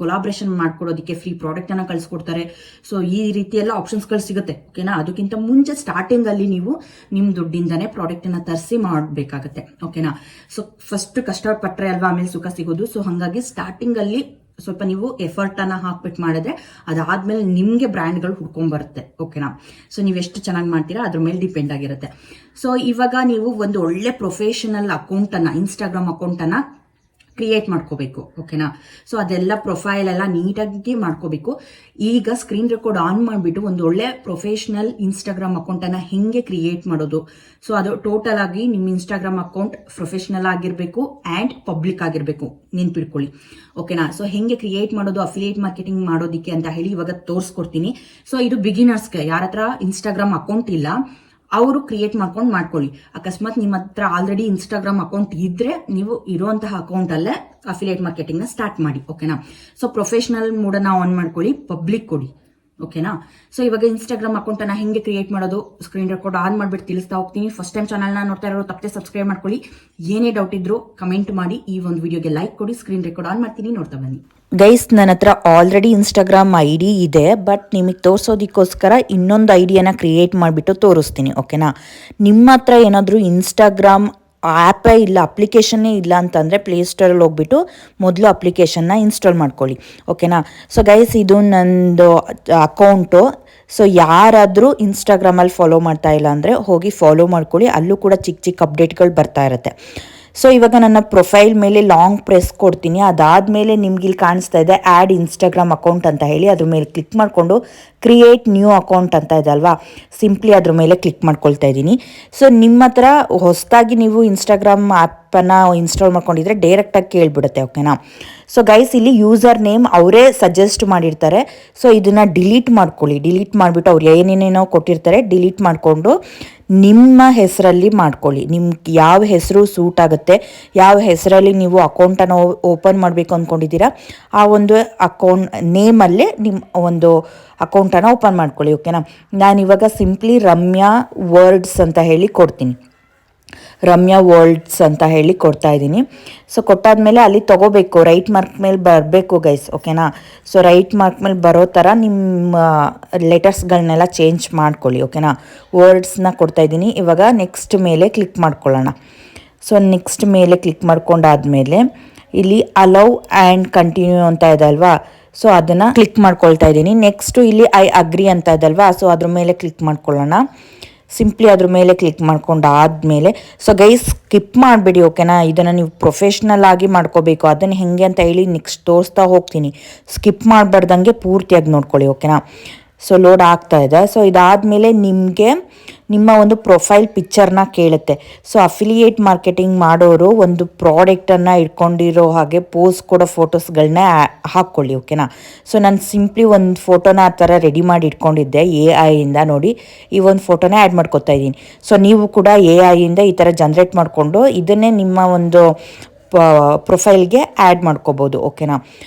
ಕೊಲಾಬ್ರೇಷನ್ ಮಾಡ್ಕೊಡೋದಕ್ಕೆ ಫ್ರೀ ಪ್ರಾಡಕ್ಟ್ ಅನ್ನ ಕಳ್ಸಿಕೊಡ್ತಾರೆ. ಸೊ ಈ ರೀತಿ ಎಲ್ಲ ಆಪ್ಷನ್ಸ್ ಗಳು ಸಿಗುತ್ತೆ. ಓಕೆನಾ. ಅದಕ್ಕಿಂತ ಮುಂಚೆ ಸ್ಟಾರ್ಟಿಂಗ್ ಅಲ್ಲಿ ನೀವು ನಿಮ್ ದುಡ್ಡಿಂದಾನೇ ಪ್ರಾಡಕ್ಟ್ ಅನ್ನ ತರಿಸಿ ಮಾಡಬೇಕಾಗತ್ತೆ. ಓಕೆನಾ. ಸೊ ಫಸ್ಟ್ ಕಷ್ಟಪಟ್ರೆ ಅಲ್ವಾ ಆಮೇಲೆ ಸುಖ ಸಿಗೋದು. ಸೊ ಹಾಗಾಗಿ ಸ್ಟಾರ್ಟಿಂಗ್ ಅಲ್ಲಿ ಸ್ವಲ್ಪ ನೀವು ಎಫರ್ಟ್ ಅನ್ನ ಹಾಕ್ಬಿಟ್ಟು ಮಾಡಿದ್ರೆ ಅದಾದ್ಮೇಲೆ ನಿಮ್ಗೆ ಬ್ರ್ಯಾಂಡ್ಗಳು ಹುಡ್ಕೊಂಡ್ ಬರುತ್ತೆ. ಓಕೆನಾ. ಸೊ ನೀವು ಎಷ್ಟು ಚೆನ್ನಾಗಿ ಮಾಡ್ತೀರಾ ಅದ್ರ ಮೇಲೆ ಡಿಪೆಂಡ್ ಆಗಿರುತ್ತೆ. ಸೊ ಇವಾಗ ನೀವು ಒಂದು ಒಳ್ಳೆ ಪ್ರೊಫೆಷನಲ್ ಅಕೌಂಟ್ ಅನ್ನ, ಇನ್ಸ್ಟಾಗ್ರಾಮ್ ಅಕೌಂಟ್ ಅನ್ನ ಕ್ರಿಯೇಟ್ ಮಾಡ್ಕೋಬೇಕು. ಓಕೆನಾ? ಸೊ ಅದೆಲ್ಲ ಪ್ರೊಫೈಲ್ ಎಲ್ಲ ನೀಟಾಗಿ ಮಾಡ್ಕೋಬೇಕು. ಈಗ ಸ್ಕ್ರೀನ್ ರೆಕಾರ್ಡ್ ಆನ್ ಮಾಡಿಬಿಟ್ಟು ಒಂದು ಒಳ್ಳೆ ಪ್ರೊಫೆಷನಲ್ ಇನ್ಸ್ಟಾಗ್ರಾಮ್ ಅಕೌಂಟ್ ಅನ್ನ ಹೆಂಗೆ ಕ್ರಿಯೇಟ್ ಮಾಡೋದು. ಸೊ ಅದು ಟೋಟಲ್ ಆಗಿ ನಿಮ್ಮ ಇನ್ಸ್ಟಾಗ್ರಾಮ್ ಅಕೌಂಟ್ ಪ್ರೊಫೆಷನಲ್ ಆಗಿರ್ಬೇಕು ಅಂಡ್ ಪಬ್ಲಿಕ್ ಆಗಿರ್ಬೇಕು, ನೆನ್ಪಿಟ್ಕೊಳ್ಳಿ. ಓಕೆನಾ? ಸೊ ಹೆಂಗೆ ಕ್ರಿಯೇಟ್ ಮಾಡೋದು ಅಫಿಲಿಯೇಟ್ ಮಾರ್ಕೆಟಿಂಗ್ ಮಾಡೋದಿಕ್ಕೆ ಅಂತ ಹೇಳಿ ಇವಾಗ ತೋರಿಸ್ಕೊಡ್ತೀನಿ. ಸೊ ಇದು ಬಿಗಿನರ್ಸ್ಗೆ, ಯಾರ ಹತ್ರ ಇನ್ಸ್ಟಾಗ್ರಾಮ್ ಅಕೌಂಟ್ ಇಲ್ಲ ಅವರು ಕ್ರಿಯೇಟ್ ಮಾಡ್ಕೊಳ್ಳಿ. ಅಕಸ್ಮಾತ್ ನಿಮ್ಮ ಹತ್ರ ಆಲ್ರೆಡಿ ಇನ್ಸ್ಟಾಗ್ರಾಮ್ ಅಕೌಂಟ್ ಇದ್ರೆ ನೀವು ಇರುವಂತಹ ಅಕೌಂಟ್ ಅಲ್ಲೇ ಅಫಿಲಿಯೇಟ್ ಮಾರ್ಕೆಟಿಂಗ್ ನ ಸ್ಟಾರ್ಟ್ ಮಾಡಿ. ಓಕೆನಾ? ಸೊ ಪ್ರೊಫೆಷನಲ್ ಮೂಡನ್ನ ಆನ್ ಮಾಡ್ಕೊಳ್ಳಿ, ಪಬ್ಲಿಕ್ ಕೊಡಿ. ಓಕೆನಾ? ಸೊ ಇವಾಗ ಇನ್ಸ್ಟಾಗ್ರಾಮ್ ಅಕೌಂಟ್ ಅನ್ನ ಹೆಂಗೆ ಕ್ರಿಯೇಟ್ ಮಾಡೋದು ಸ್ಕ್ರೀನ್ ರೆಕಾರ್ಡ್ ಆನ್ ಮಾಡ್ಬಿಟ್ಟು ತಿಳಿಸ್ತಾ ಹೋಗ್ತೀನಿ. ಫಸ್ಟ್ ಟೈಮ್ ಚಾನಲ್ ನ ನೋಡ್ತಾ ಇರೋರು ತಪ್ಪದೆ ಸಬ್ಸ್ಕ್ರೈಬ್ ಮಾಡ್ಕೊಳ್ಳಿ. ಏನೇ ಡೌಟ್ ಇದ್ರು ಕಮೆಂಟ್ ಮಾಡಿ, ಈ ಒಂದು ವಿಡಿಯೋಗೆ ಲೈಕ್ ಕೊಡಿ. ಸ್ಕ್ರೀನ್ ರೆಕಾರ್ಡ್ ಆನ್ ಮಾಡ್ತೀನಿ, ನೋಡ್ತಾ ಬನ್ನಿ. ಗೈಸ್, ನನ್ನ ಹತ್ರ ಆಲ್ರೆಡಿ ಇನ್ಸ್ಟಾಗ್ರಾಮ್ ID ಇದೆ, ಬಟ್ ನಿಮಗೆ ತೋರಿಸೋದಕ್ಕೋಸ್ಕರ ಇನ್ನೊಂದು ಐಡಿಯನ್ನು ಕ್ರಿಯೇಟ್ ಮಾಡಿಬಿಟ್ಟು ತೋರಿಸ್ತೀನಿ. ಓಕೆನಾ? ನಿಮ್ಮ ಹತ್ರ ಏನಾದರೂ ಇನ್ಸ್ಟಾಗ್ರಾಮ್ ಆ್ಯಪೇ ಇಲ್ಲ, ಅಪ್ಲಿಕೇಶನ್ನೇ ಇಲ್ಲ ಅಂತಂದರೆ ಪ್ಲೇಸ್ಟೋರಲ್ಲಿ ಹೋಗ್ಬಿಟ್ಟು ಮೊದಲು ಅಪ್ಲಿಕೇಶನ್ನ ಇನ್ಸ್ಟಾಲ್ ಮಾಡ್ಕೊಳ್ಳಿ. ಓಕೆನಾ? ಸೊ ಗೈಸ್, ಇದು ನಂದು ಅಕೌಂಟು. ಸೊ ಯಾರಾದರೂ ಇನ್ಸ್ಟಾಗ್ರಾಮಲ್ಲಿ ಫಾಲೋ ಮಾಡ್ತಾ ಇಲ್ಲ ಅಂದರೆ ಹೋಗಿ ಫಾಲೋ ಮಾಡ್ಕೊಳ್ಳಿ, ಅಲ್ಲೂ ಕೂಡ ಚಿಕ್ಕ ಚಿಕ್ಕ ಅಪ್ಡೇಟ್ಗಳು ಬರ್ತಾ ಇರುತ್ತೆ. ಸೊ ಇವಾಗ ನನ್ನ ಪ್ರೊಫೈಲ್ ಮೇಲೆ ಲಾಂಗ್ ಪ್ರೆಸ್ ಕೊಡ್ತೀನಿ. ಅದಾದಮೇಲೆ ನಿಮ್ಗೆ ಇಲ್ಲಿ ಕಾಣಿಸ್ತಾ ಇದೆ ಆ್ಯಡ್ ಇನ್ಸ್ಟಾಗ್ರಾಮ್ ಅಕೌಂಟ್ ಅಂತ ಹೇಳಿ, ಅದ್ರ ಮೇಲೆ ಕ್ಲಿಕ್ ಮಾಡಿಕೊಂಡು ಕ್ರಿಯೇಟ್ ನ್ಯೂ ಅಕೌಂಟ್ ಅಂತ ಇದೆ ಅಲ್ವಾ, ಸಿಂಪ್ಲಿ ಅದ್ರ ಮೇಲೆ ಕ್ಲಿಕ್ ಮಾಡ್ಕೊಳ್ತಾ ಇದ್ದೀನಿ. ಸೊ ನಿಮ್ಮ ಹತ್ರ ಹೊಸದಾಗಿ ನೀವು ಇನ್ಸ್ಟಾಗ್ರಾಮ್ ಆ್ಯಪನ್ನು ಇನ್ಸ್ಟಾಲ್ ಮಾಡ್ಕೊಂಡಿದ್ರೆ ಡೈರೆಕ್ಟಾಗಿ ಕೇಳಿಬಿಡುತ್ತೆ. ಓಕೆನಾ? ಸೊ ಗೈಸ್, ಇಲ್ಲಿ ಯೂಸರ್ ನೇಮ್ ಅವರೇ ಸಜೆಸ್ಟ್ ಮಾಡಿರ್ತಾರೆ. ಸೊ ಇದನ್ನು ಡಿಲೀಟ್ ಮಾಡ್ಕೊಳ್ಳಿ. ಡಿಲೀಟ್ ಮಾಡಿಬಿಟ್ಟು ಅವ್ರು ಏನೇನೇನೋ ಕೊಟ್ಟಿರ್ತಾರೆ ಡಿಲೀಟ್ ಮಾಡಿಕೊಂಡು ನಿಮ್ಮ ಹೆಸರಲ್ಲಿ ಮಾಡ್ಕೊಳ್ಳಿ. ನಿಮ್ಗೆ ಯಾವ ಹೆಸರು ಸೂಟ್ ಆಗುತ್ತೆ, ಯಾವ ಹೆಸರಲ್ಲಿ ನೀವು ಅಕೌಂಟನ್ನು ಓಪನ್ ಮಾಡಬೇಕು ಅಂದ್ಕೊಂಡಿದ್ದೀರಾ ಆ ಒಂದು ಅಕೌಂಟ್ ನೇಮಲ್ಲೇ ನಿಮ್ಮ ಒಂದು ಅಕೌಂಟನ್ನು ಓಪನ್ ಮಾಡ್ಕೊಳ್ಳಿ. ಓಕೆನಾ? ನಾನಿವಾಗ ಸಿಂಪ್ಲಿ ರಮ್ಯಾ ವರ್ಡ್ಸ್ ಅಂತ ಹೇಳಿ ಕೊಡ್ತೀನಿ. ರಮ್ಯಾ ವರ್ಲ್ಡ್ಸ್ ಅಂತ ಹೇಳಿ ಕೊಡ್ತಾ ಇದ್ದೀನಿ. ಸೊ ಕೊಟ್ಟಾದ್ಮೇಲೆ ಅಲ್ಲಿ ತೊಗೋಬೇಕು, ರೈಟ್ ಮಾರ್ಕ್ ಮೇಲೆ ಬರಬೇಕು ಗೈಸ್. ಓಕೆನಾ? ಸೊ ರೈಟ್ ಮಾರ್ಕ್ ಮೇಲೆ ಬರೋ ಥರ ನಿಮ್ಮ ಲೆಟರ್ಸ್ಗಳನ್ನೆಲ್ಲ ಚೇಂಜ್ ಮಾಡ್ಕೊಳ್ಳಿ. ಓಕೆನಾ? ವರ್ಡ್ಸ್ನ ಕೊಡ್ತಾ ಇದ್ದೀನಿ. ಇವಾಗ ನೆಕ್ಸ್ಟ್ ಮೇಲೆ ಕ್ಲಿಕ್ ಮಾಡ್ಕೊಳ್ಳೋಣ. ಸೊ ನೆಕ್ಸ್ಟ್ ಮೇಲೆ ಕ್ಲಿಕ್ ಮಾಡ್ಕೊಂಡಾದ್ಮೇಲೆ ಇಲ್ಲಿ ಅಲೌ ಆ್ಯಂಡ್ ಕಂಟಿನ್ಯೂ ಅಂತ ಇದೆ ಅಲ್ವಾ, ಸೊ ಅದನ್ನು ಕ್ಲಿಕ್ ಮಾಡ್ಕೊಳ್ತಾ ಇದ್ದೀನಿ. ನೆಕ್ಸ್ಟು ಇಲ್ಲಿ ಐ ಅಗ್ರಿ ಅಂತ ಇದೆ ಅಲ್ವಾ, ಸೊ ಅದ್ರ ಮೇಲೆ ಕ್ಲಿಕ್ ಮಾಡ್ಕೊಳ್ಳೋಣ. ಸಿಂಪ್ಲಿ ಅದ್ರ ಮೇಲೆ ಕ್ಲಿಕ್ ಮಾಡ್ಕೊಂಡು ಆದಮೇಲೆ ಸೊ ಗೈಸ್ ಸ್ಕಿಪ್ ಮಾಡಬೇಡಿ. ಓಕೆನಾ? ಇದನ್ನು ನೀವು ಪ್ರೊಫೆಷ್ನಲ್ ಆಗಿ ಮಾಡ್ಕೋಬೇಕು. ಅದನ್ನು ಹೆಂಗೆ ಅಂತ ಹೇಳಿ ನೆಕ್ಸ್ಟ್ ತೋರಿಸ್ತಾ ಹೋಗ್ತೀನಿ. ಸ್ಕಿಪ್ ಮಾಡಬಾರ್ದಂಗೆ ಪೂರ್ತಿಯಾಗಿ ನೋಡ್ಕೊಳ್ಳಿ. ಓಕೆನಾ? ಸೊ ಲೋಡ್ ಆಗ್ತಾ ಇದೆ. ಸೊ ಇದಾದಮೇಲೆ ನಿಮಗೆ ನಿಮ್ಮ ಒಂದು ಪ್ರೊಫೈಲ್ ಪಿಕ್ಚರ್ನ ಕೇಳುತ್ತೆ. ಸೊ ಅಫಿಲಿಯೇಟ್ ಮಾರ್ಕೆಟಿಂಗ್ ಮಾಡೋರು ಒಂದು ಪ್ರಾಡಕ್ಟನ್ನು ಇಟ್ಕೊಂಡಿರೋ ಹಾಗೆ ಪೋಸ್ ಕೊಡೋ ಫೋಟೋಸ್ಗಳನ್ನ ಹಾಕ್ಕೊಳ್ಳಿ. ಓಕೆನಾ? ಸೊ ನಾನು ಸಿಂಪ್ಲಿ ಒಂದು ಫೋಟೋನ ಆ ಥರ ರೆಡಿ ಮಾಡಿ ಇಟ್ಕೊಂಡಿದ್ದೆ AI ಇಂದ. ನೋಡಿ, ಈ ಒಂದು ಫೋಟೋನ ಆ್ಯಡ್ ಮಾಡ್ಕೊತಾ ಇದ್ದೀನಿ. ಸೊ ನೀವು ಕೂಡ AI ಇಂದ ಈ ಥರ ಜನ್ರೇಟ್ ಮಾಡಿಕೊಂಡು ಇದನ್ನೇ ನಿಮ್ಮ ಒಂದು ಪ್ರೊಫೈಲ್ಗೆ ಆ್ಯಡ್ ಮಾಡ್ಕೋಬೋದು. ಓಕೆನಾ?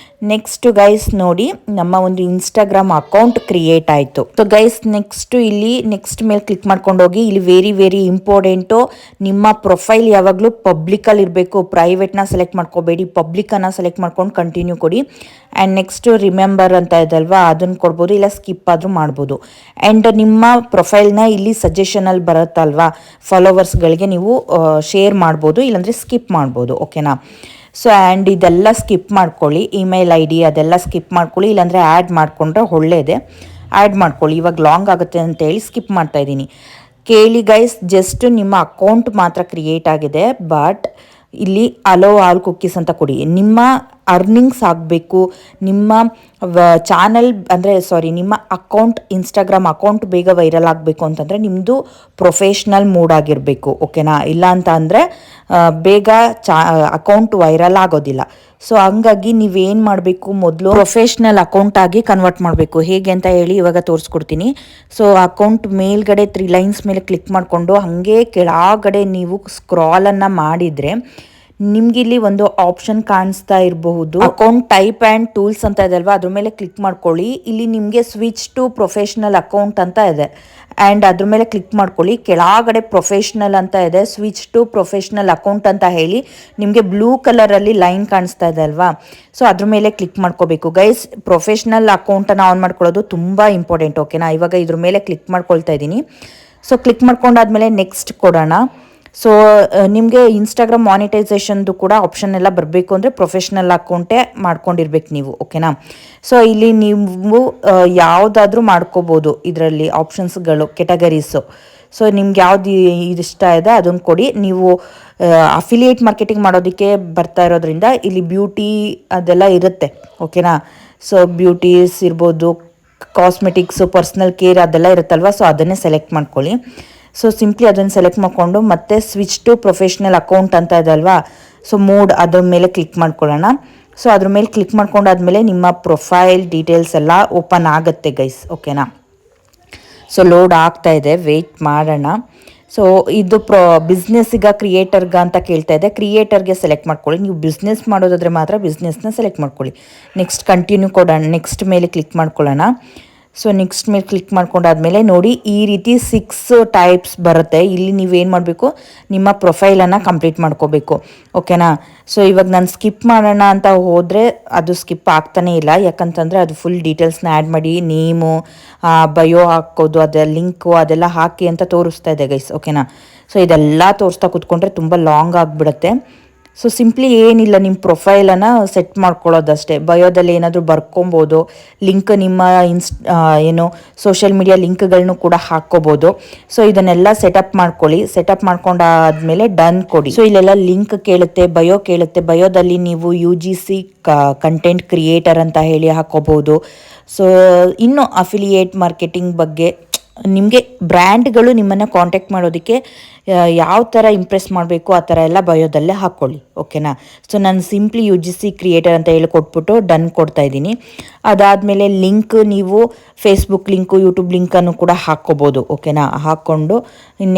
ನೆಕ್ಸ್ಟ್ ಗೈಸ್ ನೋಡಿ, ನಮ್ಮ ಒಂದು ಇನ್ಸ್ಟಾಗ್ರಾಮ್ ಅಕೌಂಟ್ ಕ್ರಿಯೇಟ್ ಆಯಿತು. ಸೊ ಗೈಸ್ ನೆಕ್ಸ್ಟು ಇಲ್ಲಿ ನೆಕ್ಸ್ಟ್ ಮೇಲೆ ಕ್ಲಿಕ್ ಮಾಡ್ಕೊಂಡೋಗಿ, ಇಲ್ಲಿ ವೆರಿ ಇಂಪಾರ್ಟೆಂಟು, ನಿಮ್ಮ ಪ್ರೊಫೈಲ್ ಯಾವಾಗಲೂ ಪಬ್ಲಿಕಲ್ಲಿ ಇರಬೇಕು. ಪ್ರೈವೇಟ್ನ ಸೆಲೆಕ್ಟ್ ಮಾಡ್ಕೋಬೇಡಿ, ಪಬ್ಲಿಕನ್ನು ಸೆಲೆಕ್ಟ್ ಮಾಡ್ಕೊಂಡು ಕಂಟಿನ್ಯೂ ಕೊಡಿ. ಆ್ಯಂಡ್ ನೆಕ್ಸ್ಟು ರಿಮೆಂಬರ್ ಅಂತ ಇದಲ್ವಾ, ಅದನ್ನು ಕೊಡ್ಬೋದು, ಇಲ್ಲ ಸ್ಕಿಪ್ ಆದರೂ ಮಾಡ್ಬೋದು. ಆ್ಯಂಡ್ ನಿಮ್ಮ ಪ್ರೊಫೈಲ್ನ ಇಲ್ಲಿ ಸಜೆಷನಲ್ಲಿ ಬರುತ್ತಲ್ವಾ, ಫಾಲೋವರ್ಸ್ಗಳಿಗೆ ನೀವು ಶೇರ್ ಮಾಡ್ಬೋದು, ಇಲ್ಲಾಂದರೆ ಸ್ಕಿಪ್ ಮಾಡ್ಬೋದು. ಓಕೆನಾ? ಸೊ ಆ್ಯಂಡ್ ಇದೆಲ್ಲ ಸ್ಕಿಪ್ ಮಾಡ್ಕೊಳ್ಳಿ. ಇಮೇಲ್ ID ಅದೆಲ್ಲ ಸ್ಕಿಪ್ ಮಾಡ್ಕೊಳ್ಳಿ, ಇಲ್ಲಾಂದರೆ ಆ್ಯಡ್ ಮಾಡಿಕೊಂಡ್ರೆ ಒಳ್ಳೆಯದೇ. ಆ್ಯಡ್ ಮಾಡ್ಕೊಳ್ಳಿ. ಇವಾಗ ಲಾಂಗ್ ಆಗುತ್ತೆ ಅಂತೇಳಿ ಸ್ಕಿಪ್ ಮಾಡ್ತಾಯಿದ್ದೀನಿ. ಕೇಳಿ ಗೈಸ್, ಜಸ್ಟ್ ನಿಮ್ಮ ಅಕೌಂಟ್ ಮಾತ್ರ ಕ್ರಿಯೇಟ್ ಆಗಿದೆ, ಬಟ್ ಇಲ್ಲಿ ಅಲೋ ಆಲ್ ಕುಕ್ಕೀಸ್ ಅಂತ ಕೊಡಿ. ನಿಮ್ಮ ಅರ್ನಿಂಗ್ಸ್ ಆಗಬೇಕು, ನಿಮ್ಮ ಚಾನಲ್ ನಿಮ್ಮ ಅಕೌಂಟ್ ಇನ್ಸ್ಟಾಗ್ರಾಮ್ ಅಕೌಂಟ್ ಬೇಗ ವೈರಲ್ ಆಗಬೇಕು ಅಂತಂದರೆ ನಿಮ್ಮದು ಪ್ರೊಫೆಷ್ನಲ್ ಮೂಡ್ ಆಗಿರಬೇಕು. ಓಕೆನಾ? ಇಲ್ಲ ಅಂತ ಅಂದರೆ ಬೇಗ ಅಕೌಂಟ್ ವೈರಲ್ ಆಗೋದಿಲ್ಲ. ಸೊ ಹಂಗಾಗಿ ನೀವೇನು ಮಾಡಬೇಕು, ಮೊದಲು ಪ್ರೊಫೆಷ್ನಲ್ ಅಕೌಂಟ್ ಆಗಿ ಕನ್ವರ್ಟ್ ಮಾಡಬೇಕು. ಹೇಗೆ ಅಂತ ಹೇಳಿ ಇವಾಗ ತೋರಿಸ್ಕೊಡ್ತೀನಿ. ಸೊ ಅಕೌಂಟ್ ಮೇಲ್ಗಡೆ 3 ಲೈನ್ಸ್ ಮೇಲೆ ಕ್ಲಿಕ್ ಮಾಡಿಕೊಂಡು ಹಾಗೆ ಕೆಳಗಡೆ ನೀವು ಸ್ಕ್ರಾಲನ್ನು ಮಾಡಿದರೆ ನಿಮ್ಗಿಲ್ಲಿ ಒಂದು ಆಪ್ಷನ್ ಕಾಣಿಸ್ತಾ ಇರಬಹುದು, ಅಕೌಂಟ್ ಟೈಪ್ ಆ್ಯಂಡ್ ಟೂಲ್ಸ್ ಅಂತ ಇದೆ ಅಲ್ವಾ, ಅದ್ರ ಮೇಲೆ ಕ್ಲಿಕ್ ಮಾಡ್ಕೊಳ್ಳಿ. ಇಲ್ಲಿ ನಿಮಗೆ ಸ್ವಿಚ್ ಟು ಪ್ರೊಫೆಷ್ನಲ್ ಅಕೌಂಟ್ ಅಂತ ಇದೆ, ಆ್ಯಂಡ್ ಅದ್ರ ಮೇಲೆ ಕ್ಲಿಕ್ ಮಾಡ್ಕೊಳ್ಳಿ. ಕೆಳಗಡೆ ಪ್ರೊಫೆಷ್ನಲ್ ಅಂತ ಇದೆ, ಸ್ವಿಚ್ ಟು ಪ್ರೊಫೆಷ್ನಲ್ ಅಕೌಂಟ್ ಅಂತ ಹೇಳಿ ನಿಮಗೆ ಬ್ಲೂ ಕಲರಲ್ಲಿ ಲೈನ್ ಕಾಣಿಸ್ತಾ ಇದೆ ಅಲ್ವಾ, ಸೊ ಅದ್ರ ಮೇಲೆ ಕ್ಲಿಕ್ ಮಾಡ್ಕೋಬೇಕು. ಗೈಸ್, ಪ್ರೊಫೆಷ್ನಲ್ ಅಕೌಂಟನ್ನು ಆನ್ ಮಾಡ್ಕೊಳ್ಳೋದು ತುಂಬ ಇಂಪಾರ್ಟೆಂಟ್. ಓಕೆನಾ? ಇವಾಗ ಇದ್ರ ಮೇಲೆ ಕ್ಲಿಕ್ ಮಾಡ್ಕೊಳ್ತಾ ಇದ್ದೀನಿ. ಸೊ ಕ್ಲಿಕ್ ಮಾಡ್ಕೊಂಡಾದ್ಮೇಲೆ ನೆಕ್ಸ್ಟ್ ಕೊಡೋಣ. ಸೊ ನಿಮಗೆ ಇನ್ಸ್ಟಾಗ್ರಾಮ್ ಮಾನಿಟೈಸೇಷನ್ದು ಕೂಡ ಆಪ್ಷನ್ ಎಲ್ಲ ಬರಬೇಕು ಅಂದರೆ ಪ್ರೊಫೆಷ್ನಲ್ ಅಕೌಂಟೇ ಮಾಡ್ಕೊಂಡಿರ್ಬೇಕು ನೀವು. ಓಕೆನಾ? ಸೊ ಇಲ್ಲಿ ನೀವು ಯಾವುದಾದ್ರೂ ಮಾಡ್ಕೋಬೋದು ಇದರಲ್ಲಿ ಆಪ್ಷನ್ಸ್ಗಳು, ಕೆಟಗರೀಸು. ಸೊ ನಿಮ್ಗೆ ಯಾವ್ದು ಇಷ್ಟ ಇದೆ ಅದನ್ನು ಕೊಡಿ. ನೀವು ಅಫಿಲಿಯೇಟ್ ಮಾರ್ಕೆಟಿಂಗ್ ಮಾಡೋದಕ್ಕೆ ಬರ್ತಾ ಇರೋದ್ರಿಂದ ಇಲ್ಲಿ ಬ್ಯೂಟಿ ಅದೆಲ್ಲ ಇರುತ್ತೆ, ಓಕೆನಾ. ಸೊ ಬ್ಯೂಟೀಸ್ ಇರ್ಬೋದು, ಕಾಸ್ಮೆಟಿಕ್ಸು, ಪರ್ಸ್ನಲ್ ಕೇರ್ ಅದೆಲ್ಲ ಇರುತ್ತಲ್ವ, ಸೊ ಅದನ್ನೇ ಸೆಲೆಕ್ಟ್ ಮಾಡ್ಕೊಳ್ಳಿ. ಸೊ ಸಿಂಪ್ಲಿ ಅದನ್ನು ಸೆಲೆಕ್ಟ್ ಮಾಡಿಕೊಂಡು ಮತ್ತೆ ಸ್ವಿಚ್ ಟು ಪ್ರೊಫೆಷ್ನಲ್ ಅಕೌಂಟ್ ಅಂತ ಇದೆ ಅಲ್ವಾ, ಸೊ ಮೋಡ್ ಅದ್ರ ಮೇಲೆ ಕ್ಲಿಕ್ ಮಾಡ್ಕೊಳ್ಳೋಣ. ಸೊ ಅದ್ರ ಮೇಲೆ ಕ್ಲಿಕ್ ಮಾಡ್ಕೊಂಡಾದ್ಮೇಲೆ ನಿಮ್ಮ ಪ್ರೊಫೈಲ್ ಡೀಟೇಲ್ಸ್ ಎಲ್ಲ ಓಪನ್ ಆಗುತ್ತೆ ಗೈಸ್, ಓಕೆನಾ. ಸೊ ಲೋಡ್ ಆಗ್ತಾ ಇದೆ, ವೆಯ್ಟ್ ಮಾಡೋಣ. ಸೊ ಇದು ಬಿಸ್ನೆಸ್ಸಿಗ ಕ್ರಿಯೇಟರ್ಗ ಅಂತ ಕೇಳ್ತಾ ಇದೆ. ಕ್ರಿಯೇಟರ್ಗೆ ಸೆಲೆಕ್ಟ್ ಮಾಡ್ಕೊಳ್ಳಿ. ನೀವು ಬಿಸ್ನೆಸ್ ಮಾಡೋದಾದರೆ ಮಾತ್ರ ಬಿಸ್ನೆಸ್ನ ಸೆಲೆಕ್ಟ್ ಮಾಡ್ಕೊಳ್ಳಿ. ನೆಕ್ಸ್ಟ್ ಕಂಟಿನ್ಯೂ ಕೊಡೋಣ, ನೆಕ್ಸ್ಟ್ ಮೇಲೆ ಕ್ಲಿಕ್ ಮಾಡ್ಕೊಳ್ಳೋಣ. ಸೊ ನೆಕ್ಸ್ಟ್ ಮೇಲೆ ಕ್ಲಿಕ್ ಮಾಡ್ಕೊಂಡಾದ್ಮೇಲೆ ನೋಡಿ ಈ ರೀತಿ 6 ಟೈಪ್ಸ್ ಬರುತ್ತೆ. ಇಲ್ಲಿ ನೀವೇನು ಮಾಡಬೇಕು, ನಿಮ್ಮ ಪ್ರೊಫೈಲನ್ನು ಕಂಪ್ಲೀಟ್ ಮಾಡ್ಕೋಬೇಕು, ಓಕೆನಾ. ಸೊ ಇವಾಗ ನಾನು ಸ್ಕಿಪ್ ಮಾಡೋಣ ಅಂತ ಹೋದರೆ ಅದು ಸ್ಕಿಪ್ ಆಗ್ತಾನೇ ಇಲ್ಲ, ಯಾಕಂತಂದರೆ ಅದು ಫುಲ್ ಡೀಟೇಲ್ಸ್ನ ಆ್ಯಡ್ ಮಾಡಿ ನೇಮು, ಬಯೋ ಹಾಕೋದು, ಅದೆಲ್ಲ ಲಿಂಕು ಅದೆಲ್ಲ ಹಾಕಿ ಅಂತ ತೋರಿಸ್ತಾ ಇದೆ ಗೈಸ್, ಓಕೆನಾ. ಸೊ ಇದೆಲ್ಲ ತೋರಿಸ್ತಾ ಕೂತ್ಕೊಂಡ್ರೆ ತುಂಬ ಲಾಂಗ್ ಆಗಿಬಿಡುತ್ತೆ. ಸೊ ಸಿಂಪ್ಲಿ ಏನಿಲ್ಲ, ನಿಮ್ಮ ಪ್ರೊಫೈಲನ್ನು ಸೆಟ್ ಮಾಡ್ಕೊಳ್ಳೋದಷ್ಟೇ. ಬಯೋದಲ್ಲಿ ಏನಾದರೂ ಬರ್ಕೊಬೋದು, ಲಿಂಕ್ ನಿಮ್ಮ ಏನು ಸೋಷಿಯಲ್ ಮೀಡಿಯಾ ಲಿಂಕ್ಗಳನ್ನೂ ಕೂಡ ಹಾಕ್ಕೋಬೋದು. ಸೊ ಇದನ್ನೆಲ್ಲ ಸೆಟಪ್ ಮಾಡ್ಕೊಳ್ಳಿ. ಸೆಟಪ್ ಮಾಡ್ಕೊಂಡಾದ್ಮೇಲೆ ಡನ್ ಕೊಡಿ. ಸೊ ಇಲ್ಲೆಲ್ಲ ಲಿಂಕ್ ಕೇಳುತ್ತೆ, ಬಯೋ ಕೇಳುತ್ತೆ. ಬಯೋದಲ್ಲಿ ನೀವು UGC ಕಂಟೆಂಟ್ ಕ್ರಿಯೇಟರ್ ಅಂತ ಹೇಳಿ ಹಾಕ್ಕೋಬೋದು. ಸೊ ಇನ್ನು ಅಫಿಲಿಯೇಟ್ ಮಾರ್ಕೆಟಿಂಗ್ ಬಗ್ಗೆ ನಿಮಗೆ ಬ್ರ್ಯಾಂಡ್ಗಳು ನಿಮ್ಮನ್ನು ಕಾಂಟ್ಯಾಕ್ಟ್ ಮಾಡೋದಕ್ಕೆ ಯಾವ ಥರ ಇಂಪ್ರೆಸ್ ಮಾಡಬೇಕು ಆ ಥರ ಎಲ್ಲ ಬಯೋದಲ್ಲೇ ಹಾಕ್ಕೊಳ್ಳಿ, ಓಕೆನಾ. ಸೊ ನಾನು ಸಿಂಪ್ಲಿ UGC ಕ್ರಿಯೇಟರ್ ಅಂತ ಹೇಳಿ ಕೊಟ್ಬಿಟ್ಟು ಡನ್ ಕೊಡ್ತಾ ಇದ್ದೀನಿ. ಅದಾದಮೇಲೆ ಲಿಂಕ್ ನೀವು ಫೇಸ್ಬುಕ್ ಲಿಂಕು, ಯೂಟ್ಯೂಬ್ ಲಿಂಕನ್ನು ಕೂಡ ಹಾಕ್ಕೋಬೋದು, ಓಕೆನಾ. ಹಾಕ್ಕೊಂಡು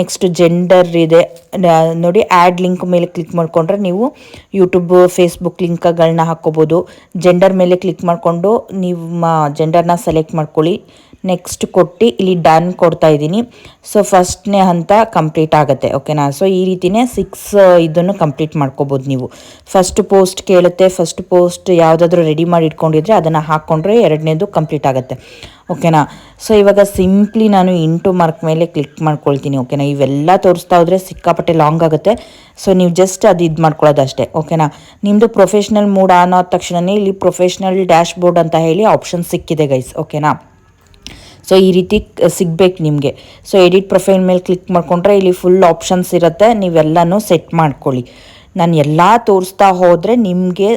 ನೆಕ್ಸ್ಟ್ ಜೆಂಡರ್ ಇದೆ ನೋಡಿ, ಆ್ಯಡ್ ಲಿಂಕ್ ಮೇಲೆ ಕ್ಲಿಕ್ ಮಾಡಿಕೊಂಡ್ರೆ ನೀವು ಯೂಟ್ಯೂಬ್ ಫೇಸ್ಬುಕ್ ಲಿಂಕ್ಗಳನ್ನ ಹಾಕ್ಕೋಬೋದು. ಜೆಂಡರ್ ಮೇಲೆ ಕ್ಲಿಕ್ ಮಾಡಿಕೊಂಡು ನಿಮ್ಮ ಜೆಂಡರ್ನ ಸೆಲೆಕ್ಟ್ ಮಾಡ್ಕೊಳ್ಳಿ. ನೆಕ್ಸ್ಟ್ ಕೊಟ್ಟು ಇಲ್ಲಿ ಡನ್ ಕೊಡ್ತಾ ಇದ್ದೀನಿ. ಸೊ ಫಸ್ಟ್ನೇ ಹಂತ ಕಂಪ್ಲೀಟ್ ಆಗುತ್ತೆ, ಓಕೆನಾ. ಸೊ ಈ ರೀತಿಯೇ 6 ಇದನ್ನು ಕಂಪ್ಲೀಟ್ ಮಾಡ್ಕೋಬೋದು ನೀವು. ಫಸ್ಟ್ ಪೋಸ್ಟ್ ಕೇಳುತ್ತೆ, ಫಸ್ಟ್ ಪೋಸ್ಟ್ ಯಾವುದಾದ್ರೂ ರೆಡಿ ಮಾಡಿ ಇಟ್ಕೊಂಡಿದ್ರೆ ಅದನ್ನು ಹಾಕ್ಕೊಂಡ್ರೆ ಎರಡನೇದು ಕಂಪ್ಲೀಟ್ ಆಗುತ್ತೆ, ಓಕೆನಾ. ಸೊ ಇವಾಗ ಸಿಂಪ್ಲಿ ನಾನು ಇಂಟು ಮಾರ್ಕ್ ಮೇಲೆ ಕ್ಲಿಕ್ ಮಾಡ್ಕೊಳ್ತೀನಿ, ಓಕೆನಾ. ಇವೆಲ್ಲ ತೋರಿಸ್ತಾ ಹೋದರೆ ಸಿಕ್ಕಾಪಟ್ಟೆ ಲಾಂಗ್ ಆಗುತ್ತೆ. ಸೊ ನೀವು ಜಸ್ಟ್ ಅದು ಇದು ಮಾಡ್ಕೊಳ್ಳೋದಷ್ಟೇ, ಓಕೆನಾ. ನಿಮ್ಮದು ಪ್ರೊಫೆಷ್ನಲ್ ಮೂಡ್ ಆನ್ ಆದ ತಕ್ಷಣವೇ ಇಲ್ಲಿ ಪ್ರೊಫೆಷ್ನಲ್ ಡ್ಯಾಶ್ ಬೋರ್ಡ್ ಅಂತ ಹೇಳಿ ಆಪ್ಷನ್ ಸಿಕ್ಕಿದೆ ಗೈಸ್, ಓಕೆನಾ. ಸೊ ಈ ರೀತಿ ಸಿಗ್ಬೇಕು ನಿಮಗೆ. ಸೊ ಎಡಿಟ್ ಪ್ರೊಫೈಲ್ ಮೇಲೆ ಕ್ಲಿಕ್ ಮಾಡಿಕೊಂಡ್ರೆ ಇಲ್ಲಿ ಫುಲ್ ಆಪ್ಷನ್ಸ್ ಇರುತ್ತೆ, ನೀವೆಲ್ಲನೂ ಸೆಟ್ ಮಾಡ್ಕೊಳ್ಳಿ. ನಾನು ಎಲ್ಲ ತೋರಿಸ್ತಾ ಹೋದರೆ ನಿಮಗೆ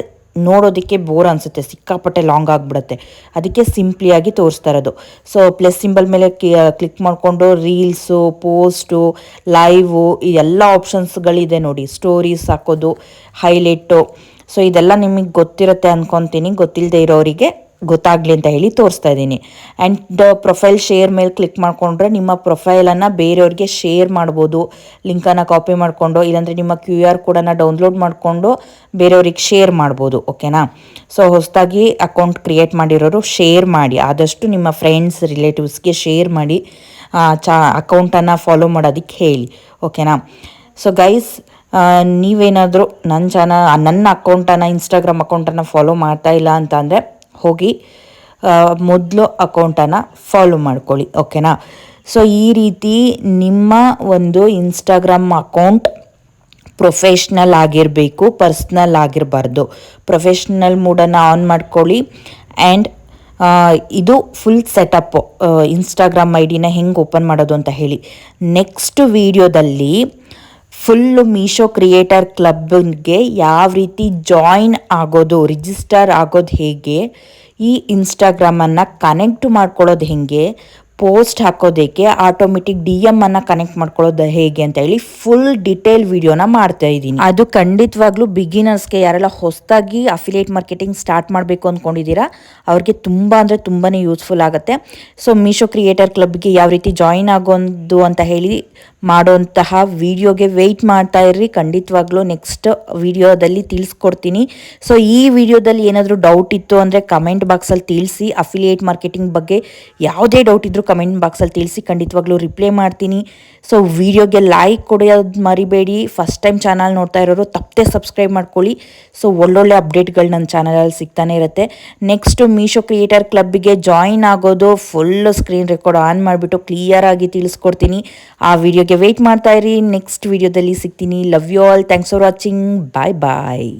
ನೋಡೋದಕ್ಕೆ ಬೋರ್ ಅನಿಸುತ್ತೆ, ಸಿಕ್ಕಾಪಟ್ಟೆ ಲಾಂಗ್ ಆಗಿಬಿಡುತ್ತೆ. ಅದಕ್ಕೆ ಸಿಂಪ್ಲಿಯಾಗಿ ತೋರಿಸ್ತಾ ಇರೋದು. ಸೊ ಪ್ಲಸ್ ಸಿಂಬಲ್ ಮೇಲೆ ಕ್ಲಿಕ್ ಮಾಡಿಕೊಂಡು ರೀಲ್ಸು, ಪೋಸ್ಟು, ಲೈವು ಈ ಎಲ್ಲ ಆಪ್ಷನ್ಸ್ಗಳಿದೆ ನೋಡಿ. ಸ್ಟೋರೀಸ್ ಹಾಕೋದು, ಹೈಲೈಟು, ಸೊ ಇದೆಲ್ಲ ನಿಮಗೆ ಗೊತ್ತಿರುತ್ತೆ ಅಂದ್ಕೊತೀನಿ. ಗೊತ್ತಿಲ್ಲದೆ ಇರೋರಿಗೆ ಗೊತ್ತಾಗಲಿ ಅಂತ ಹೇಳಿ ತೋರಿಸ್ತಾ ಇದ್ದೀನಿ. ಆ್ಯಂಡ್ ಪ್ರೊಫೈಲ್ ಶೇರ್ ಮೇಲೆ ಕ್ಲಿಕ್ ಮಾಡಿಕೊಂಡ್ರೆ ನಿಮ್ಮ ಪ್ರೊಫೈಲನ್ನು ಬೇರೆಯವ್ರಿಗೆ ಶೇರ್ ಮಾಡ್ಬೋದು. ಲಿಂಕನ್ನು ಕಾಪಿ ಮಾಡಿಕೊಂಡು, ಇಲ್ಲಾಂದರೆ ನಿಮ್ಮ QR ಕೋಡನ್ನು ಡೌನ್ಲೋಡ್ ಮಾಡಿಕೊಂಡು ಬೇರೆಯವ್ರಿಗೆ ಶೇರ್ ಮಾಡ್ಬೋದು, ಓಕೆನಾ. ಸೊ ಹೊಸದಾಗಿ ಅಕೌಂಟ್ ಕ್ರಿಯೇಟ್ ಮಾಡಿರೋರು ಶೇರ್ ಮಾಡಿ, ಆದಷ್ಟು ನಿಮ್ಮ ಫ್ರೆಂಡ್ಸ್ ರಿಲೇಟಿವ್ಸ್ಗೆ ಶೇರ್ ಮಾಡಿ ಅಕೌಂಟನ್ನು ಫಾಲೋ ಮಾಡೋದಕ್ಕೆ ಹೇಳಿ, ಓಕೆನಾ. ಸೊ ಗೈಸ್, ನೀವೇನಾದರೂ ನನ್ನ ಅಕೌಂಟನ್ನು ಇನ್ಸ್ಟಾಗ್ರಾಮ್ ಅಕೌಂಟನ್ನು ಫಾಲೋ ಮಾಡ್ತಾ ಇಲ್ಲ ಅಂತ ಅಂದರೆ ಹೋಗಿ ಮೊದಲು ಅಕೌಂಟನ್ನು ಫಾಲೋ ಮಾಡ್ಕೊಳ್ಳಿ, ಓಕೆನಾ. ಸೊ ಈ ರೀತಿ ನಿಮ್ಮ ಒಂದು ಇನ್ಸ್ಟಾಗ್ರಾಮ್ ಅಕೌಂಟ್ ಪ್ರೊಫೆಷ್ನಲ್ ಆಗಿರಬೇಕು, ಪರ್ಸ್ನಲ್ ಆಗಿರಬಾರ್ದು. ಪ್ರೊಫೆಷ್ನಲ್ ಮೂಡನ್ನು ಆನ್ ಮಾಡ್ಕೊಳ್ಳಿ. ಆ್ಯಂಡ್ ಇದು ಫುಲ್ ಸೆಟಪ್ಪು ಇನ್ಸ್ಟಾಗ್ರಾಮ್ ID-ನ ಹೆಂಗೆ ಓಪನ್ ಮಾಡೋದು ಅಂತ ಹೇಳಿ ನೆಕ್ಸ್ಟ್ ವೀಡಿಯೋದಲ್ಲಿ ಫುಲ್ಲು ಮೀಶೋ ಕ್ರಿಯೇಟರ್ ಕ್ಲಬ್ಗೆ ಯಾವ ರೀತಿ ಜಾಯಿನ್ ಆಗೋದು, ರಿಜಿಸ್ಟರ್ ಆಗೋದು ಹೇಗೆ, ಈ ಇನ್ಸ್ಟಾಗ್ರಾಮನ್ನು ಕನೆಕ್ಟ್ ಮಾಡ್ಕೊಳ್ಳೋದು ಹೇಗೆ, ಪೋಸ್ಟ್ ಹಾಕೋದಕ್ಕೆ ಆಟೋಮೆಟಿಕ್ DM ಅನ್ನು ಕನೆಕ್ಟ್ ಮಾಡ್ಕೊಳ್ಳೋದು ಹೇಗೆ ಅಂತ ಹೇಳಿ ಫುಲ್ ಡಿಟೇಲ್ ವಿಡಿಯೋನ ಮಾಡ್ತಾ ಇದ್ದೀನಿ. ಅದು ಖಂಡಿತವಾಗ್ಲೂ ಬಿಗಿನರ್ಸ್ಗೆ, ಯಾರೆಲ್ಲ ಹೊಸದಾಗಿ ಅಫಿಲಿಯೇಟ್ ಮಾರ್ಕೆಟಿಂಗ್ ಸ್ಟಾರ್ಟ್ ಮಾಡಬೇಕು ಅಂದ್ಕೊಂಡಿದ್ದೀರಾ ಅವ್ರಿಗೆ ತುಂಬ ಅಂದರೆ ತುಂಬಾ ಯೂಸ್ಫುಲ್ ಆಗುತ್ತೆ. ಸೊ ಮೀಶೋ ಕ್ರಿಯೇಟರ್ ಕ್ಲಬ್ಗೆ ಯಾವ ರೀತಿ ಜಾಯಿನ್ ಆಗೋದು ಅಂತ ಹೇಳಿ ಮಾಡೋಂತಹ ವಿಡಿಯೋಗೆ ವೆಯ್ಟ್ ಮಾಡ್ತಾ ಇರ್ರಿ. ಖಂಡಿತವಾಗ್ಲೂ ನೆಕ್ಸ್ಟ್ ವಿಡಿಯೋದಲ್ಲಿ ತಿಳಿಸ್ಕೊಡ್ತೀನಿ. ಸೊ ಈ ವಿಡಿಯೋದಲ್ಲಿ ಏನಾದರೂ ಡೌಟ್ ಇತ್ತು ಅಂದರೆ ಕಮೆಂಟ್ ಬಾಕ್ಸಲ್ಲಿ ತಿಳಿಸಿ. ಅಫಿಲಿಯೇಟ್ ಮಾರ್ಕೆಟಿಂಗ್ ಬಗ್ಗೆ ಯಾವುದೇ ಡೌಟ್ ಇದ್ದರೂ ಕಮೆಂಟ್ ಬಾಕ್ಸಲ್ಲಿ ತಿಳಿಸಿ, ಖಂಡಿತವಾಗ್ಲೂ ರಿಪ್ಲೈ ಮಾಡ್ತೀನಿ. ಸೊ ವಿಡಿಯೋಗೆ ಲೈಕ್ ಕೊಡೋದು ಮರಿಬೇಡಿ. ಫಸ್ಟ್ ಟೈಮ್ ಚಾನಲ್ ನೋಡ್ತಾ ಇರೋರು ತಪ್ಪದೆ ಸಬ್ಸ್ಕ್ರೈಬ್ ಮಾಡ್ಕೊಳ್ಳಿ. ಸೊ ಒಳ್ಳೊಳ್ಳೆ ಅಪ್ಡೇಟ್ಗಳು ನನ್ನ ಚಾನಲಲ್ಲಿ ಸಿಗ್ತಾನೆ ಇರುತ್ತೆ. ನೆಕ್ಸ್ಟ್ ಮೀಶೋ ಕ್ರಿಯೇಟರ್ ಕ್ಲಬ್ಗೆ ಜಾಯಿನ್ ಆಗೋದು ಫುಲ್ ಸ್ಕ್ರೀನ್ ರೆಕಾರ್ಡ್ ಆನ್ ಮಾಡಿಬಿಟ್ಟು ಕ್ಲಿಯರಾಗಿ ತಿಳಿಸ್ಕೊಡ್ತೀನಿ. ಆ ವಿಡಿಯೋಗೆ ವೆಯ್ಟ್ ಮಾಡ್ತಾ ಇರಿ. ನೆಕ್ಸ್ಟ್ ವಿಡಿಯೋದಲ್ಲಿ ಸಿಗ್ತೀನಿ. Love you all. Thanks for watching. Bye bye.